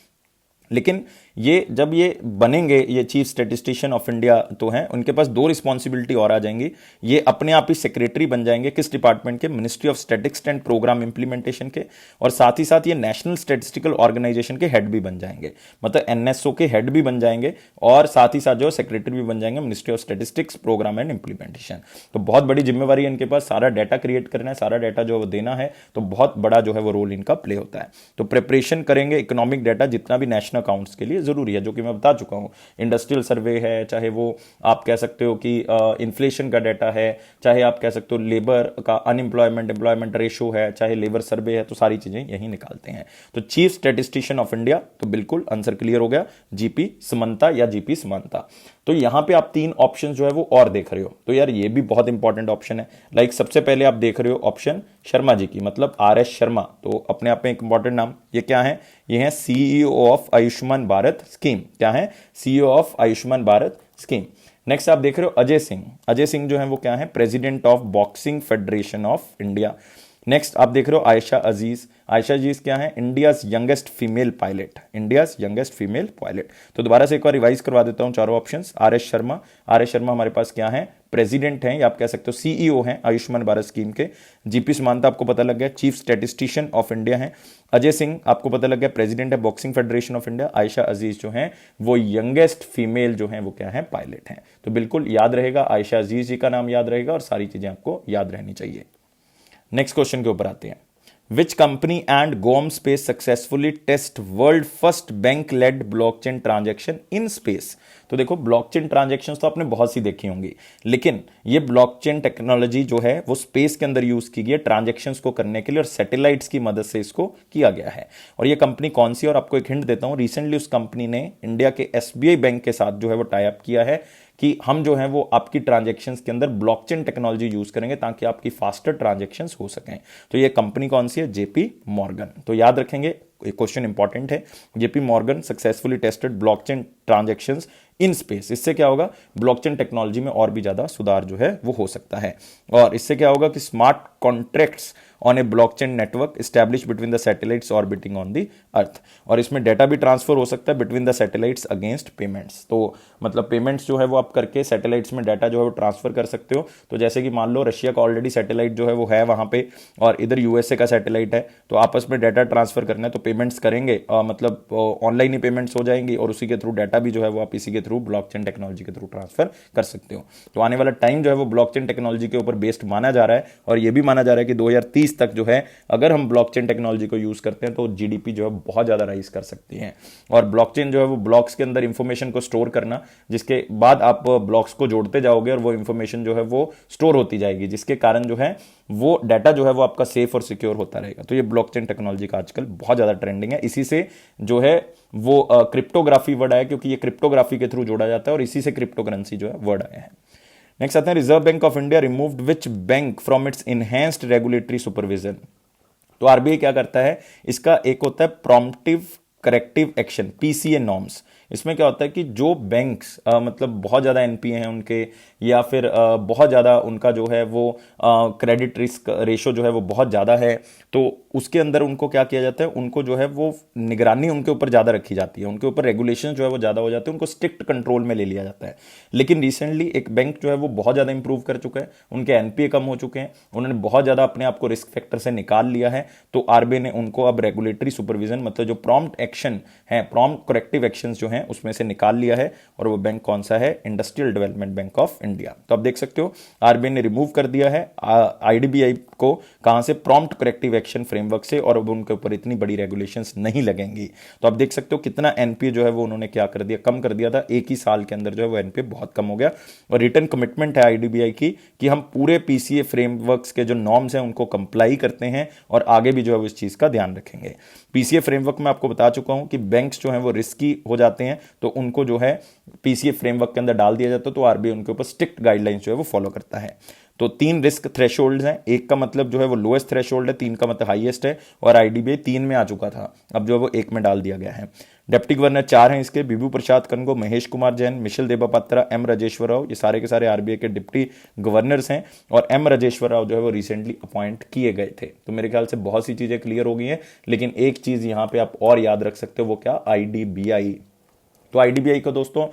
लेकिन ये जब ये बनेंगे ये चीफ स्टैटिस्टिशियन ऑफ इंडिया तो हैं, उनके पास 2 रिस्पॉन्सिबिलिटी और आ जाएंगी। ये अपने आप ही सेक्रेटरी बन जाएंगे, किस डिपार्टमेंट के, ministry of statistics and program implementation के, और साथ ही साथ ये नेशनल स्टैटिस्टिकल ऑर्गेनाइजेशन के हेड भी बन जाएंगे, मतलब एनएसओ के हेड भी बन जाएंगे, और साथ ही साथ जो सेक्रेटरी भी बन जाएंगे ministry of statistics program and implementation. तो बहुत बड़ी जिम्मेवारी है इनके पास, सारा डाटा क्रिएट करना है, सारा डाटा जो देना है, तो बहुत बड़ा जो है वो रोल इनका प्ले होता है। तो प्रिपरेशन करेंगे इकोनॉमिक डाटा जितना भी नेशनल अकाउंट्स के लिए जरूरी है, जो कि मैं बता चुका हूं। इंडस्ट्रियल सर्वे है, चाहे वो आप कह सकते हो कि इन्फ्लेशन का डाटा है, चाहे आप कह सकते हो लेबर का अनएम्प्लॉयमेंट एम्प्लॉयमेंट रेशो है, चाहे लेबर सर्वे है, तो सारी चीजें यही निकालते हैं। तो चीफ स्टैटिस्टिशियन ऑफ इंडिया, तो बिल्कुल आंसर क्लियर हो गया, जीपी समन्ता या जीपी समानता। तो यहां पे आप 3 ऑप्शन जो है वो और देख रहे हो, तो यार ये भी बहुत इंपॉर्टेंट ऑप्शन है। लाइक सबसे पहले आप देख रहे हो ऑप्शन शर्मा जी की, मतलब आर एस शर्मा, तो अपने आप में एक इंपॉर्टेंट नाम। ये क्या है, ये है CEO of Ayushman Bharat scheme. क्या है, CEO of Ayushman Bharat scheme. Next आप देख रहे हो अजय सिंह। अजय सिंह जो है वो क्या है, president of boxing federation of India. Next आप देख रहे हो आयशा अजीज। आयशा अजीज क्या है, India's youngest female pilot, India's youngest female pilot. तो दोबारा से एक बार रिवाइज करवा देता हूं चारों options. R S Sharma, R S Sharma हमारे पास क्या है, प्रेसिडेंट हैं, या आप कह सकते हो सीईओ हैं आयुष्मान भारत स्कीम के। जीपी समानता आपको पता लग गया, चीफ स्टैटिस्टिशियन ऑफ इंडिया है। अजय सिंह आपको पता लग गया, प्रेसिडेंट है boxing federation of India. Ayesha Aziz जो हैं वो यंगेस्ट फीमेल जो हैं वो क्या है, पायलट हैं। तो बिल्कुल याद रहेगा, आयशा अजीज जी का नाम याद रहेगा, और सारी चीजें आपको याद रहनी चाहिए। नेक्स्ट क्वेश्चन के ऊपर आते हैं। Which company and Gom space successfully test world first bank led blockchain transaction in space. तो देखो ब्लॉकचेन ट्रांजैक्शंस तो आपने बहुत सी देखी होंगी, लेकिन ये ब्लॉकचेन टेक्नोलॉजी जो है वो स्पेस के अंदर यूज की गई है ट्रांजैक्शंस को करने के लिए, और सैटेलाइट्स की मदद से इसको किया गया है। और ये कंपनी कौन सी, और आपको एक हिंट देता हूं, रिसेंटली उस कंपनी ने इंडिया के एसबीआई बैंक के साथ जो है वो टाई अप किया है कि हम जो है वो आपकी ट्रांजैक्शंस के अंदर ब्लॉकचेन टेक्नोलॉजी यूज करेंगे ताकि आपकी फास्टर ट्रांजैक्शंस हो सकें। तो ये कंपनी कौन सी है, जेपी मॉर्गन। तो याद रखेंगे, क्वेश्चन इंपॉर्टेंट है, JP Morgan successfully tested blockchain transactions in space. इससे क्या होगा, ब्लॉकचेन टेक्नोलॉजी में और भी ज्यादा सुधार जो है वो हो सकता है। और इससे क्या होगा कि smart contracts on A blockchain network establish between the satellites orbiting on the earth. और इसमें डेटा भी ट्रांसफर हो सकता है between the satellites against payments. तो मतलब पेमेंट्स जो है वो आप करके सैटेलाइट्स में डाटा जो है वो ट्रांसफर कर सकते हो। तो जैसे कि मान लो रशिया का ऑलरेडी सैटेलाइट जो है वो है वहां पे, और इधर यूएसए का सैटेलाइट है, तो आपस में डाटा ट्रांसफर करना है, तो पेमेंट्स करेंगे, मतलब ऑनलाइन ही पेमेंट्स हो जाएंगी, और उसी के थ्रू डाटा भी जो है वो आप इसी के थ्रू ब्लॉकचेन टेक्नोलॉजी के थ्रू ट्रांसफर कर सकते हो। तो आने वाला टाइम जो है वो ब्लॉकचेन टेक्नोलॉजी के ऊपर बेस्ड माना जा रहा है, और ये भी माना जा रहा है कि 2030 तक जो है अगर हम ब्लॉकचेन टेक्नोलॉजी को यूज करते हैं तो जीडीपी जो है बहुत ज्यादा राइज कर सकती है। और ब्लॉकचेन जो है वो ब्लॉक्स के अंदर इंफॉर्मेशन को स्टोर करना, जिसके बाद आप ब्लॉक्स को जोड़ते जाओगे और वो इंफॉर्मेशन जो है वो स्टोर होती जाएगी, जिसके कारण जो है वो डाटा जो है वो आपका सेफ और सिक्योर होता रहेगा। तो ये ब्लॉकचेन टेक्नोलॉजी का आजकल बहुत ज़्यादा ट्रेंडिंग है। इसी से जो है वो क्रिप्टोग्राफी वर्ड आया, क्योंकि ये क्रिप्टोग्राफी के थ्रू जोड़ा जाता है और इसी से क्रिप्टो करेंसी जो है वर्ड आया है। नेक्स्ट आते हैं, reserve bank of India removed which bank from its enhanced regulatory supervision. तो आरबीआई क्या करता है, इसका एक होता है प्रॉम्प्टिव करेक्टिव एक्शन, पीसीए नॉर्म्स। इसमें क्या होता है कि जो बैंक्स मतलब बहुत ज़्यादा एनपीए हैं उनके, या फिर बहुत ज़्यादा उनका जो है वो क्रेडिट रिस्क रेशो जो है वो बहुत ज़्यादा है, तो उसके अंदर उनको क्या किया जाता है, उनको जो है वो निगरानी उनके ऊपर ज़्यादा रखी जाती है, उनके ऊपर रेगुलेशन जो है वो ज़्यादा हो जाते हैं, उनको स्ट्रिक्ट कंट्रोल में ले लिया जाता है। लेकिन रिसेंटली एक बैंक जो है वो बहुत ज़्यादा इंप्रूव कर चुका है, उनके एनपीए कम हो चुके हैं, उन्होंने बहुत ज़्यादा अपने आप को रिस्क फैक्टर से निकाल लिया है। तो आरबीआई ने उनको अब रेगुलेटरी सुपरविजन मतलब जो प्रॉम्प्ट एक्शन है, प्रॉम्प्ट करेक्टिव एक्शन जो है उसमें से निकाल लिया है। और वो बैंक कौन सा है, industrial development bank of India. तो आप देख सकते हो आरबीआई ने रिमूव कर दिया है आईडीबीआई को, कहां से, प्रॉम्प्ट करेक्टिव एक्शन फ्रेमवर्क से, और अब उनके ऊपर इतनी बड़ी रेगुलेशंस नहीं लगेंगी। तो आप देख सकते हो कितना एनपीए जो है वो उन्होंने क्या कर दिया, कम कर दिया था। एक ही साल के अंदर जो है वो एनपीए बहुत कम हो गया। और रिटर्न कमिटमेंट है आईडीबीआई की कि हम पूरे पीसीए फ्रेमवर्क्स के जो नॉर्म्स हैं उनको कंप्लाई करते हैं और आगे भी जो है वो इस चीज का ध्यान रखेंगे। पीसीए फ्रेमवर्क में आपको बता चुका हूं कि बैंक्स जो हैं वो रिस्की हो जाते हैं, तो उनको जो है पीसीए फ्रेमवर्क के अंदर डाल दिया जाता है, तो आरबीआई उनके ऊपर स्ट्रिक्ट गाइडलाइंस जो है वो फॉलो करता है। तो 3 रिस्क थ्रेशोल्ड्स हैं, एक का मतलब जो है वो लोएस्ट थ्रेशोल्ड है, 3 का मतलब हाईएस्ट है, और आईडीबीआई 3 में आ चुका था, अब जो है वो 1 में डाल दिया गया है। डिप्टी गवर्नर 4 हैं इसके, बिभू प्रसाद कनगो, महेश कुमार जैन, मिशेल देबापात्रा, एम राजेश्वर राव, ये सारे के सारे आरबीआई के डिप्टी गवर्नर्स हैं। और एम राजेश्वर राव जो है वो रिसेंटली अपॉइंट किए गए थे। तो मेरे ख्याल से बहुत सी चीजें क्लियर हो गई हैं, लेकिन एक चीज यहां पे आप और याद रख सकते हो, वो क्या, आईडीबीआई। तो आईडीबीआई को दोस्तों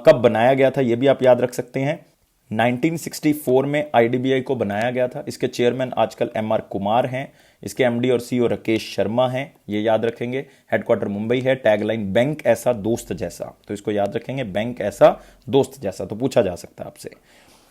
कब बनाया गया था ये भी आप याद रख सकते हैं। 1964 में आईडीबीआई को बनाया गया था। इसके चेयरमैन आजकल एमआर कुमार हैं, इसके एमडी और सीईओ राकेश शर्मा हैं, ये याद रखेंगे। हेडक्वार्टर मुंबई है, टैगलाइन बैंक ऐसा दोस्त जैसा, तो इसको याद रखेंगे, बैंक ऐसा दोस्त जैसा, तो पूछा जा सकता है आपसे।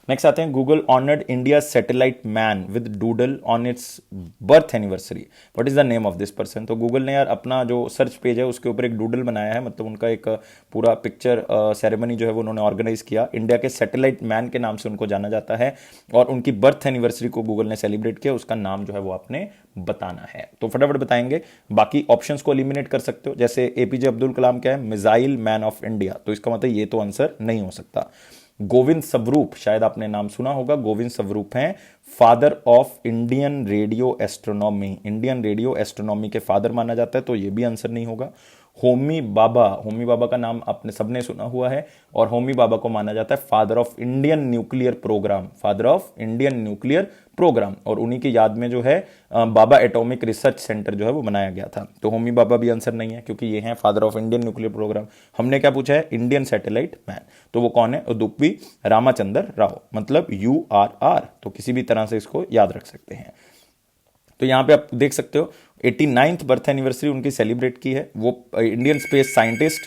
नेक्स्ट आते हैं, Google honoured India satellite man with doodle on it's birth anniversary, what is the name of this person. तो गूगल ने यार अपना जो सर्च पेज है उसके ऊपर एक डूडल बनाया है, मतलब उनका एक पूरा पिक्चर सेरेमनी जो है वो उन्होंने ऑर्गेनाइज किया। इंडिया के सैटेलाइट मैन के नाम से उनको जाना जाता है, और उनकी बर्थ एनिवर्सरी को गूगल ने सेलिब्रेट किया, उसका नाम जो है वो आपने बताना है। तो फटाफट बताएंगे, बाकी ऑप्शंस को एलिमिनेट कर सकते हो। जैसे एपीजे अब्दुल कलाम क्या है, मिसाइल मैन ऑफ इंडिया, तो इसका मतलब ये तो आंसर नहीं हो सकता। गोविंद स्वरूप, शायद आपने नाम सुना होगा, गोविंद स्वरूप हैं father of Indian radio astronomy, Indian radio astronomy के फादर माना जाता है, तो ये भी आंसर नहीं होगा। होमी बाबा, होमी बाबा का नाम आपने सबने सुना हुआ है, और होमी बाबा को माना जाता है father of Indian nuclear program, father of Indian nuclear program, और उन्हीं की याद में जो है बाबा एटॉमिक रिसर्च सेंटर जो है वो बनाया गया था। तो होमी बाबा भी आंसर नहीं है, क्योंकि ये हैं father of Indian nuclear program. हमने क्या पूछा है, इंडियन सैटेलाइट मैन, तो वो कौन है, उदुपी रामाचंद्र राव, मतलब URR, तो किसी भी तरह से इसको याद रख सकते हैं। तो यहां पे आप देख सकते हो 89th बर्थ एनिवर्सरी उनकी सेलिब्रेट की है। वो इंडियन स्पेस साइंटिस्ट,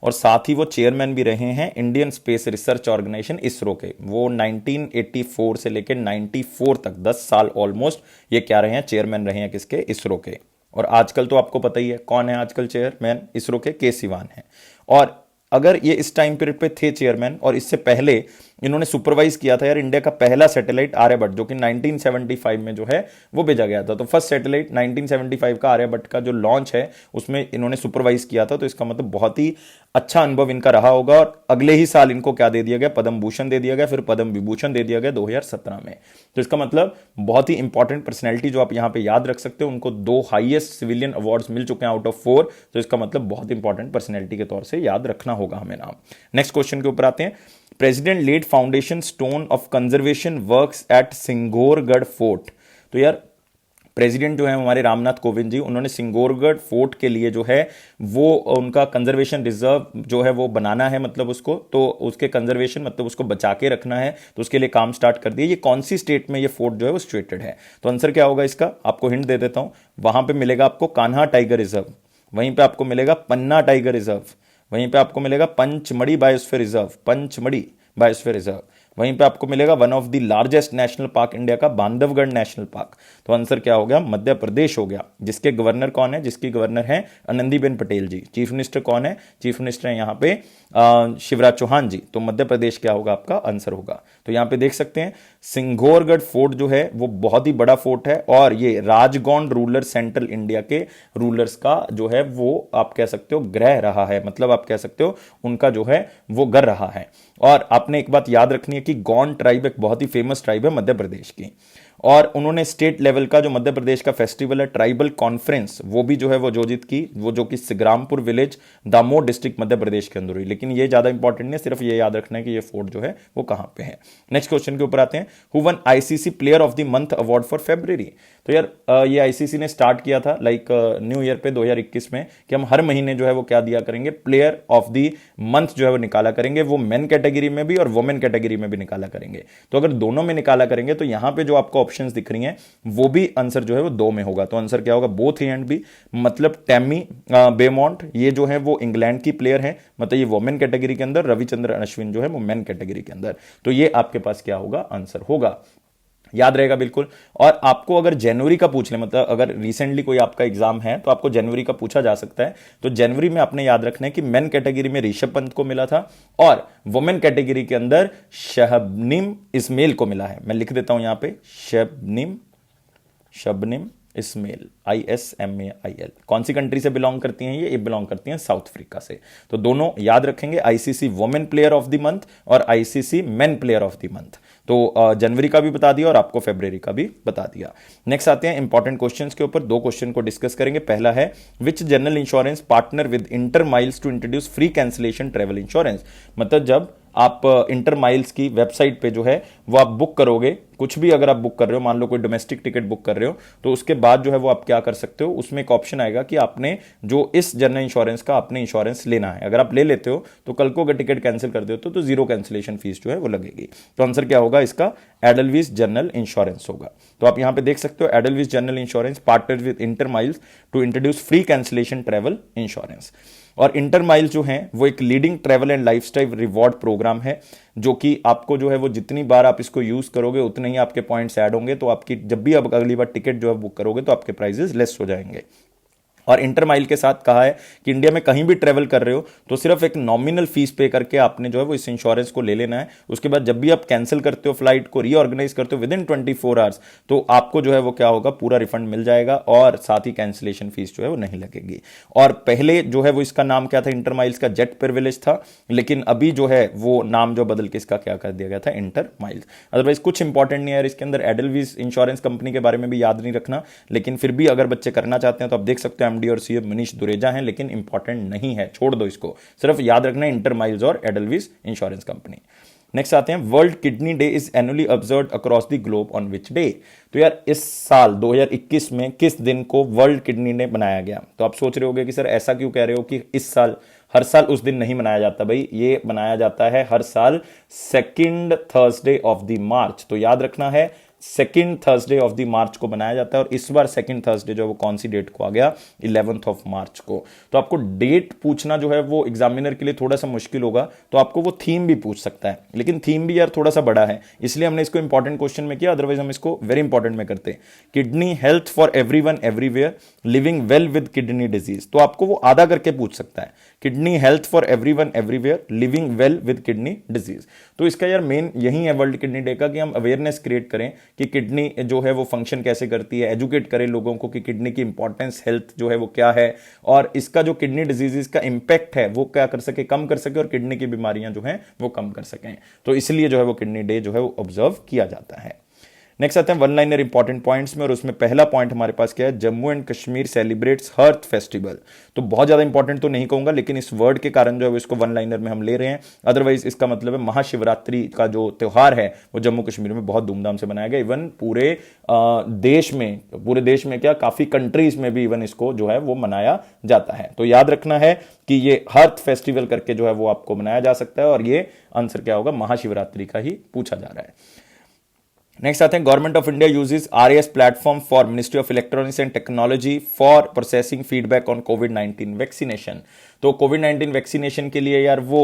और साथ ही वो चेयरमैन भी रहे हैं Indian space research organisation ISRO के। वो 1984 से लेकर 94 तक 10 साल ऑलमोस्ट ये क्या रहे हैं, चेयरमैन रहे हैं किसके, इसरो के। और आजकल तो आपको पता ही है कौन है आजकल चेयरमैन इसरो के सिवान है। और अगर ये इस टाइम पीरियड पे थे चेयरमैन, और इससे पहले इन्होंने सुपरवाइज किया था यार इंडिया का पहला सैटेलाइट आर्यभट्ट, जो कि 1975 में जो है वो भेजा गया था। तो फर्स्ट सैटेलाइट 1975 का आर्यभट्ट का जो लॉन्च है उसमें इन्होंने सुपरवाइज किया था। तो इसका मतलब बहुत ही अच्छा अनुभव इनका रहा होगा। और अगले ही साल इनको क्या दे दिया गया, पद्म भूषण दे दिया गया, फिर पद्म विभूषण दे दिया गया 2017 में। तो इसका मतलब बहुत ही इंपॉर्टेंट पर्सनैलिटी जो आप यहां पे याद रख सकते हो, उनको 2 हाईएस्ट सिविलियन अवार्ड्स मिल चुके हैं आउट ऑफ 4। तो इसका मतलब बहुत इंपॉर्टेंट पर्सनैलिटी के तौर से याद रखना होगा हमें नाम। नेक्स्ट क्वेश्चन के ऊपर आते हैं। President laid foundation stone of conservation works at Singorgarh fort. तो यार प्रेसिडेंट जो है हमारे रामनाथ कोविंद जी, उन्होंने सिंगोरगढ़ फोर्ट के लिए जो है वो उनका कंजर्वेशन रिजर्व जो है वो बनाना है, मतलब उसको, तो उसके कंजर्वेशन मतलब उसको बचा के रखना है, तो उसके लिए काम स्टार्ट कर दिया। ये कौन सी स्टेट में ये फोर्ट जो है वो सिचुएटेड है, तो आंसर क्या होगा इसका, आपको हिंट दे देता हूं। वहां पे मिलेगा आपको कान्हा टाइगर रिजर्व, वहीं पे आपको मिलेगा पन्ना टाइगर रिजर्व, वहीं पे आपको मिलेगा Pachmarhi biosphere reserve, Pachmarhi biosphere reserve, वहीं पे आपको मिलेगा one of the largest national park India का बांधवगढ़ नेशनल पार्क। तो आंसर क्या हो गया, मध्य प्रदेश हो गया। जिसके गवर्नर कौन है, जिसकी गवर्नर है आनंदीबेन पटेल जी। चीफ मिनिस्टर कौन है, चीफ मिनिस्टर है यहाँ पे शिवराज चौहान जी। तो मध्य प्रदेश क्या होगा आपका आंसर होगा। तो यहाँ पे देख सकते हैं सिंघोरगढ़ फोर्ट जो है वो बहुत ही बड़ा फोर्ट है और ये राजगौंड रूलर सेंट्रल इंडिया के रूलर्स का जो है वो आप कह सकते हो ग्रह रहा है, मतलब आप कह सकते हो उनका जो है वो घर रहा है। और आपने एक बात याद रखनी है कि गौंड ट्राइब एक बहुत ही फेमस ट्राइब है मध्य प्रदेश की, और उन्होंने स्टेट लेवल का जो मध्य प्रदेश का फेस्टिवल है ट्राइबल कॉन्फ्रेंस वो भी जो है वो आयोजित की, वो जो कि सिग्रामपुर विलेज दामोह डिस्ट्रिक्ट मध्य प्रदेश के अंदर हुई। लेकिन ये ज्यादा इंपॉर्टेंट नहीं, सिर्फ ये याद रखना है कि ये फोर्ट जो है वो कहां पे है। नेक्स्ट क्वेश्चन के ऊपर आते हैं, who one ICC player of the month award for February. तो यार ये आईसीसी ने स्टार्ट किया था लाइक न्यू ईयर पे 2021 में कि हम हर महीने जो है वो क्या दिया करेंगे, प्लेयर ऑफ द मंथ जो है वो निकाला करेंगे, वो मेन कैटेगरी में भी और वुमेन कैटेगरी में भी निकाला करेंगे। तो अगर दोनों में निकाला करेंगे तो यहां पे जो आपको ऑप्शंस दिख रही हैं वो भी आंसर जो है वो दो में होगा। तो आंसर क्या होगा, बोथ ए एंड बी, मतलब टैमी बेमोंट ये जो है वो इंग्लैंड की प्लेयर है, मतलब ये वुमेन कैटेगरी के अंदर, रविचंद्रन अश्विन जो है वो मेन कैटेगरी के अंदर। तो ये आपके पास क्या होगा, आंसर होगा, याद रहेगा बिल्कुल। और आपको अगर जनवरी का पूछ ले, मतलब अगर रिसेंटली कोई आपका एग्जाम है तो आपको जनवरी का पूछा जा सकता है। तो जनवरी में आपने याद रखना है कि मेन कैटेगरी में ऋषभ पंत को मिला था और वुमेन कैटेगरी के अंदर शबनीम इस्माइल को मिला है। मैं लिख देता हूं यहां पे, शबनीम इस्माइल, ISMAIL। कौन सी कंट्री से बिलोंग करती हैं ये बिलोंग करती हैं साउथ अफ्रीका से। तो दोनों याद रखेंगे, ICC women player of the month और ICC men player of the month. तो जनवरी का भी बता दिया और आपको फरवरी का भी बता दिया। नेक्स्ट आते हैं इंपॉर्टेंट क्वेश्चंस के ऊपर, दो क्वेश्चन को डिस्कस करेंगे। पहला है which general insurance partner with InterMiles to introduce free cancellation travel insurance. मतलब जब आप इंटर माइल्स की वेबसाइट पे जो है वो आप बुक करोगे, कुछ भी अगर आप बुक कर रहे हो, मान लो कोई डोमेस्टिक टिकट बुक कर रहे हो, तो उसके बाद जो है वो आप क्या कर सकते हो, उसमें एक ऑप्शन आएगा कि आपने जो इस जनरल इंश्योरेंस का आपने इंश्योरेंस लेना है। अगर आप ले लेते हो तो कल को अगर टिकट कैंसिल कर देते हो तो जीरो कैंसिलेशन फीस जो है वो लगेगी। तो आंसर क्या होगा इसका, एडलवीज जनरल इंश्योरेंस होगा। तो आप यहां पे देख सकते हो Edelweiss general insurance partner with InterMiles to introduce free cancellation travel insurance. और इंटर माइल्स जो है वो एक leading travel and lifestyle reward program है, जो कि आपको जो है वो जितनी बार आप इसको यूज करोगे उतने ही आपके पॉइंट्स ऐड होंगे। तो आपकी जब भी आप अगली बार टिकट जो है बुक करोगे तो आपके प्राइजेस लेस हो जाएंगे। और इंटर माइल के साथ कहा है कि इंडिया में कहीं भी ट्रेवल कर रहे हो तो सिर्फ एक नॉमिनल फीस पे करके आपने जो है वो इस इंश्योरेंस को ले लेना है। उसके बाद जब भी आप कैंसिल करते हो, फ्लाइट को रीऑर्गेनाइज करते हो विद इन 24 आवर्स, तो आपको जो है वो क्या होगा, पूरा रिफंड मिल जाएगा और साथ ही कैंसिलेशन फीस जो है वो नहीं लगेगी। और पहले जो है वो इसका नाम क्या था, इंटर माइल्स का जेट प्रिविलेज था, लेकिन अभी जो है वो नाम जो बदल के इसका क्या कर दिया गया था, इंटर माइल्स। अदरवाइज कुछ इंपॉर्टेंट नहीं है इसके अंदर। एडलवीज इंश्योरेंस कंपनी के बारे में भी याद नहीं रखना, लेकिन फिर भी अगर बच्चे करना चाहते हैं तो आप देख सकते हो एमडी और सीएम मनीष दुरेजा हैं, लेकिन इंपॉर्टेंट नहीं है, छोड़ दो इसको। सिर्फ याद रखना है इंटर माइल्स और एडलवीज इंश्योरेंस कंपनी। नेक्स्ट आते हैं, world kidney day is annually observed across the globe on which day. तो यार इस साल 2021 में किस दिन को वर्ल्ड किडनी डे बनाया गया। तो आप सोच रहे होगे कि सर ऐसा क्यों कह रहे हो कि इस साल, हर साल उस दिन नहीं मनाया जाता। भाई ये मनाया जाता है हर साल सेकंड थर्सडे ऑफ द मार्च। तो याद रखना है सेकंड थर्सडे ऑफ द मार्च को बनाया जाता है, और इस बार सेकंड थर्सडे जो है वो कौन सी डेट को आ गया, 11th ऑफ मार्च को। तो आपको डेट पूछना जो है वो एग्जामिनर के लिए थोड़ा सा मुश्किल होगा, तो आपको वो थीम भी पूछ सकता है, लेकिन थीम भी यार थोड़ा सा बड़ा है, इसलिए हमने इसको इंपॉर्टेंट क्वेश्चन में किया, अदरवाइज हम इसको वेरी इंपॉर्टेंट में करते। Kidney health for everyone everywhere living well with kidney disease. तो आपको वो आधा करके पूछ सकता है, kidney health for everyone everywhere living well with kidney disease. तो इसका यार मेन यही है वर्ल्ड किडनी डे का, कि हम अवेयरनेस क्रिएट करें कि किडनी जो है वो फंक्शन कैसे करती है, एजुकेट करें लोगों को कि किडनी की इंपॉर्टेंस, हेल्थ जो है वो क्या है, और इसका जो किडनी डिजीजेस का इंपैक्ट है वो क्या कर सके, कम कर सके, और किडनी की बीमारियां जो है वो कम कर सकें। तो इसलिए जो है वो किडनी डे जो है वो ऑब्जर्व किया जाता है। नेक्स्ट आते हैं वन लाइनर इंपॉर्टेंट पॉइंट्स में, और उसमें पहला पॉइंट हमारे पास क्या है, Jammu and Kashmir celebrates hearth festival. तो बहुत ज्यादा इंपॉर्टेंट तो नहीं कहूंगा, लेकिन इस वर्ड के कारण जो है इसको वन लाइनर में हम ले रहे हैं। अदरवाइज इसका मतलब है महाशिवरात्रि का जो त्योहार है वो जम्मू कश्मीर में बहुत धूमधाम से मनाया गया। इवन पूरे देश में क्या, काफी कंट्रीज में भी इवन इसको जो है वो मनाया जाता है। तो याद रखना है कि ये हर्थ फेस्टिवल करके जो है वो आपको मनाया जा सकता है, और ये आंसर क्या होगा, महाशिवरात्रि का ही पूछा जा रहा है। नेक्स्ट आते हैं, government of India uses RAS platform for ministry of electronics and technology for processing feedback on covid vaccination. तो कोविड-19 वैक्सीनेशन के लिए यार वो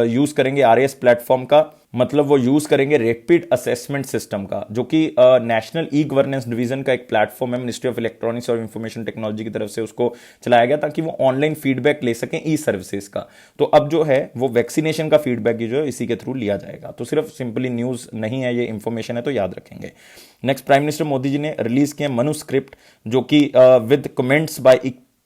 यूज करेंगे RAS प्लेटफॉर्म का, मतलब वो यूज करेंगे रैपिड असेसमेंट सिस्टम का, जो कि नेशनल ई गवर्नेंस डिवीजन का एक प्लेटफॉर्म है, मिनिस्ट्री ऑफ इलेक्ट्रॉनिक्स और इंफॉर्मेशन टेक्नोलॉजी की तरफ से उसको चलाया गया ताकि वो ऑनलाइन फीडबैक ले सकें ई सर्विसेज का। तो अब जो है वो वैक्सीनेशन का फीडबैक जो है इसी के थ्रू लिया जाएगा। तो सिर्फ सिंपली न्यूज नहीं है, ये इंफॉर्मेशन है, तो याद रखेंगे। Next, prime minister Modi ji ने रिलीज किए मनुस्क्रिप्ट, जो कि with comments by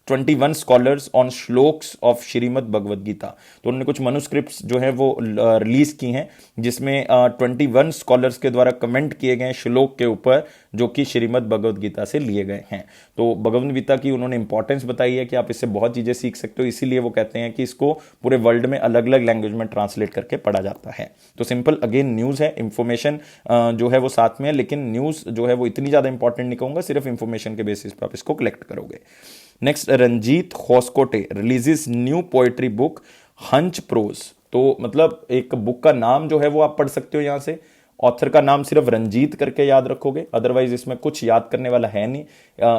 21 scholars on shlokas of Shrimad Bhagavad Gita. तो उन्होंने कुछ मनुस्क्रिप्ट्स जो है वो रिलीज की हैं, जिसमें 21 स्कॉलर्स के द्वारा कमेंट किए गए श्लोक के ऊपर, जो कि श्रीमद् भगवद गीता से लिए गए हैं। तो भगवद गीता की उन्होंने इंपॉर्टेंस बताई है कि आप इससे बहुत चीजें सीख सकते हो, इसीलिए वो कहते हैं कि इसको पूरे वर्ल्ड में अलग अलग लैंग्वेज में ट्रांसलेट करके पढ़ा जाता है। तो सिंपल अगेन न्यूज है, इंफॉर्मेशन जो है वो साथ में है, लेकिन न्यूज जो है वो इतनी ज्यादा इंपॉर्टेंट नहीं कहूंगा, सिर्फ इंफॉर्मेशन के बेसिस पर आप इसको कलेक्ट करोगे। Next, Ranjit Hoskote releases new poetry book hunch prose. तो मतलब एक बुक का नाम जो है वो आप पढ़ सकते हो यहां से। ऑथर का नाम सिर्फ रंजीत करके याद रखोगे, अदरवाइज इसमें कुछ याद करने वाला है नहीं,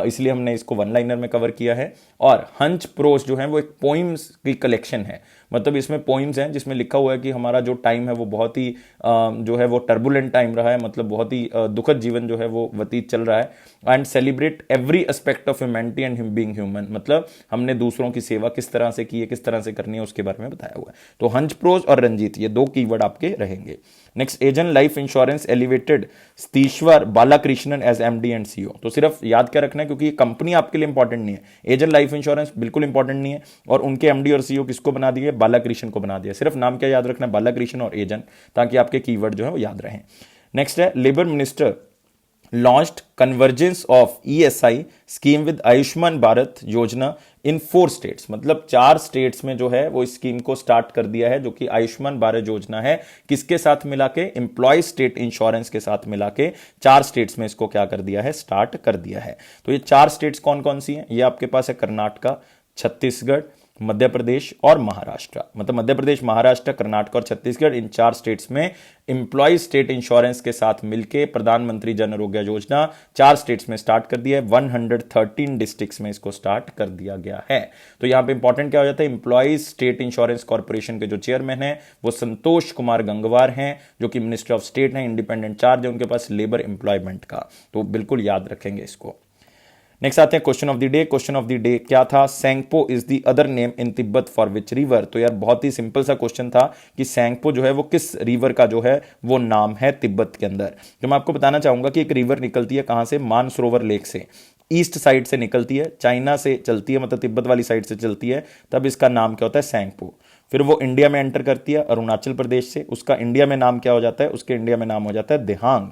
इसलिए हमने इसको वन लाइनर में कवर किया है। और हंच प्रोज जो है वो एक पोइम्स की कलेक्शन है, मतलब इसमें पोइम्स हैं जिसमें लिखा हुआ है कि हमारा जो टाइम है वो बहुत ही जो है वो टर्बुलेंट टाइम रहा है, मतलब बहुत ही दुखद जीवन जो है वो व्यतीत चल रहा है। And celebrate every aspect of humanity and being human, मतलब हमने दूसरों की सेवा किस तरह से की है, किस तरह से करनी है, उसके बारे में बताया हुआ है। तो हंच प्रोज और रंजीत, ये दो कीवर्ड आपके रहेंगे। Next, Aegon life insurance elevated Satishwar Balakrishnan as MD and CEO. तो सिर्फ याद क्या रखना है, क्योंकि ये कंपनी आपके लिए इंपॉर्टेंट नहीं है, एजन लाइफ इंश्योरेंस बिल्कुल इंपॉर्टेंट नहीं है, और उनके एमडी और सीईओ किसको बना दिए, बालाकृष्णन को बना दिया। सिर्फ नाम क्या याद रखना है, बालाकृष्णन और एजन, ताकि आपके कीवर्ड जो है वो याद रहें। नेक्स्ट है, labour minister launched convergence of ESI scheme with Ayushman Bharat योजना इन 4 स्टेट्स, मतलब 4 स्टेट्स में जो है वो इस स्कीम को स्टार्ट कर दिया है, जो कि आयुष्मान भारत योजना है। किसके साथ मिला के, एम्प्लॉय स्टेट इंश्योरेंस के साथ मिला के 4 स्टेट्स में इसको क्या कर दिया है, स्टार्ट कर दिया है। तो ये 4 स्टेट्स कौन कौन सी हैं, ये आपके पास है कर्नाटका, छत्तीसगढ़, मध्य प्रदेश और महाराष्ट्र। मतलब मध्य प्रदेश, महाराष्ट्र, कर्नाटक और छत्तीसगढ़, इन 4 स्टेट्स में एम्प्लॉय स्टेट इंश्योरेंस के साथ मिलकर प्रधानमंत्री जन आरोग्य योजना 4 स्टेट्स में स्टार्ट कर दिया है। 113 डिस्ट्रिक्ट्स में इसको स्टार्ट कर दिया गया है। तो यहां पे इंपॉर्टेंट क्या हो जाता है, एम्प्लॉय स्टेट इंश्योरेंस कॉर्पोरेशन के जो चेयरमैन है वो संतोष कुमार गंगवार हैं, जो कि मिनिस्टर ऑफ स्टेट हैं, इंडिपेंडेंट चार्ज है उनके पास लेबर एम्प्लॉयमेंट का। तो बिल्कुल याद रखेंगे इसको। नेक्स्ट आते हैं question of the day. Question of the day क्या था, Tsangpo is the other name in Tibet for which river. तो यार बहुत ही सिंपल सा क्वेश्चन था कि सेंगपो जो है वो किस रिवर का जो है वो नाम है तिब्बत के अंदर। तो मैं आपको बताना चाहूंगा कि एक रिवर निकलती है कहां से, मानसरोवर लेक से, ईस्ट साइड से निकलती है, चाइना से चलती है, मतलब तिब्बत वाली साइड से चलती है, तब इसका नाम क्या होता है, सेंगपो। फिर वो इंडिया में एंटर करती है अरुणाचल प्रदेश से, उसका इंडिया में नाम क्या हो जाता है, उसके इंडिया में नाम हो जाता है दिहांग।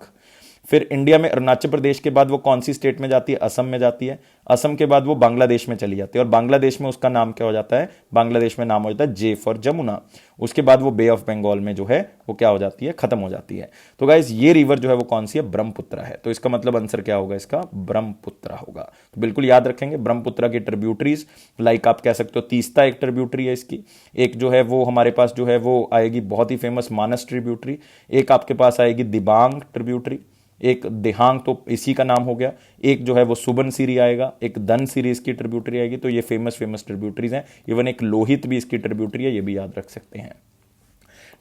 फिर इंडिया में अरुणाचल प्रदेश के बाद वो कौन सी स्टेट में जाती है, असम में जाती है। असम के बाद वो बांग्लादेश में चली जाती है, और बांग्लादेश में उसका नाम क्या हो जाता है, बांग्लादेश में नाम हो जाता है जे फॉर जमुना। उसके बाद वो बे ऑफ बंगाल में जो है वो क्या हो जाती है, खत्म हो जाती है। तो गाइस ये रिवर जो है वो कौन सी है, ब्रह्मपुत्र है। तो इसका मतलब आंसर क्या होगा, इसका ब्रह्मपुत्र होगा। तो बिल्कुल याद रखेंगे ब्रह्मपुत्र की ट्रिब्यूटरीज, लाइक आप कह सकते हो तीस्ता एक ट्रिब्यूटरी है इसकी, एक जो है वो हमारे पास जो है वो आएगी बहुत ही फेमस मानस ट्रिब्यूटरी, एक आपके पास आएगी दिबांग ट्रिब्यूटरी, एक दिहांग तो इसी का नाम हो गया, एक जो है वो सुबन सीरी आएगा, एक दन सीरी इसकी ट्रिब्यूटरी आएगी। तो ये फेमस ट्रिब्यूटरीज हैं। इवन एक लोहित भी इसकी ट्रिब्यूटरी है, ये भी याद रख सकते हैं।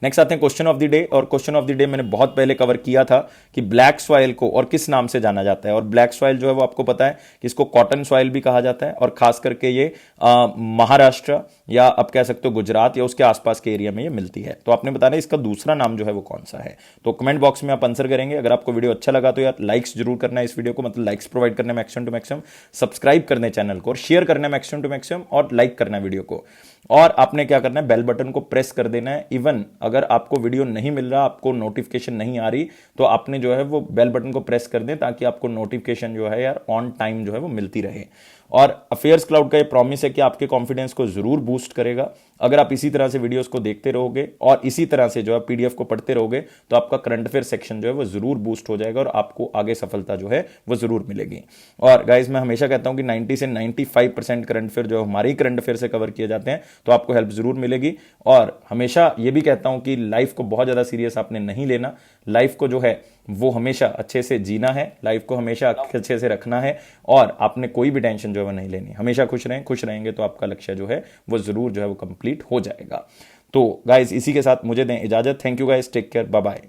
नेक्स्ट आते हैं क्वेश्चन ऑफ द डे। और क्वेश्चन ऑफ द डे मैंने बहुत पहले कवर किया था कि ब्लैक सॉइल को और किस नाम से जाना जाता है। और ब्लैक सॉइल जो है वो आपको पता है कि इसको कॉटन सॉइल भी कहा जाता है, और खास करके ये महाराष्ट्र या आप कह सकते हो गुजरात या उसके आसपास के एरिया में ये मिलती है। तो आपने बताना इसका दूसरा नाम जो है वो कौन सा है। तो कमेंट बॉक्स में आप आंसर करेंगे। अगर आपको वीडियो अच्छा लगा तो यार लाइक्स जरूर करना है इस वीडियो को, मतलब लाइक्स प्रोवाइड करना है मैक्सिमम टू मैक्सिमम, सब्सक्राइब करना है चैनल को और शेयर करना है मैक्सिमम टू मैक्सिमम, और लाइक करना है वीडियो को। और आपने क्या करना है, बेल बटन को प्रेस कर देना है। इवन अगर आपको वीडियो नहीं मिल रहा, आपको नोटिफिकेशन नहीं आ रही, तो आपने जो है वो बेल बटन को प्रेस कर दें, ताकि आपको नोटिफिकेशन जो है यार ऑन टाइम जो है वो मिलती रहे। और अफेयर्स क्लाउड का ये प्रॉमिस है कि आपके कॉन्फिडेंस को जरूर बूस्ट करेगा। अगर आप इसी तरह से वीडियोस को देखते रहोगे और इसी तरह से जो है पीडीएफ को पढ़ते रहोगे, तो आपका करंट अफेयर सेक्शन जो है वो जरूर बूस्ट हो जाएगा और आपको आगे सफलता जो है वो जरूर मिलेगी। और गाइज मैं हमेशा कहता हूं कि 90 से 95% करंट अफेयर जो हमारे ही करंट अफेयर से कवर किए जाते हैं, तो आपको हेल्प जरूर मिलेगी। और हमेशा ये भी कहता हूं कि लाइफ को बहुत ज्यादा सीरियस आपने नहीं लेना, लाइफ को जो है वो हमेशा अच्छे से जीना है, लाइफ को हमेशा अच्छे से रखना है, और आपने कोई भी टेंशन जो है वो नहीं लेनी। हमेशा खुश रहें, खुश रहेंगे तो आपका लक्ष्य जो है वो जरूर जो है वो कंप्लीट हो जाएगा। तो गाइज इसी के साथ मुझे दें इजाजत। Thank you guys, take care, bye bye.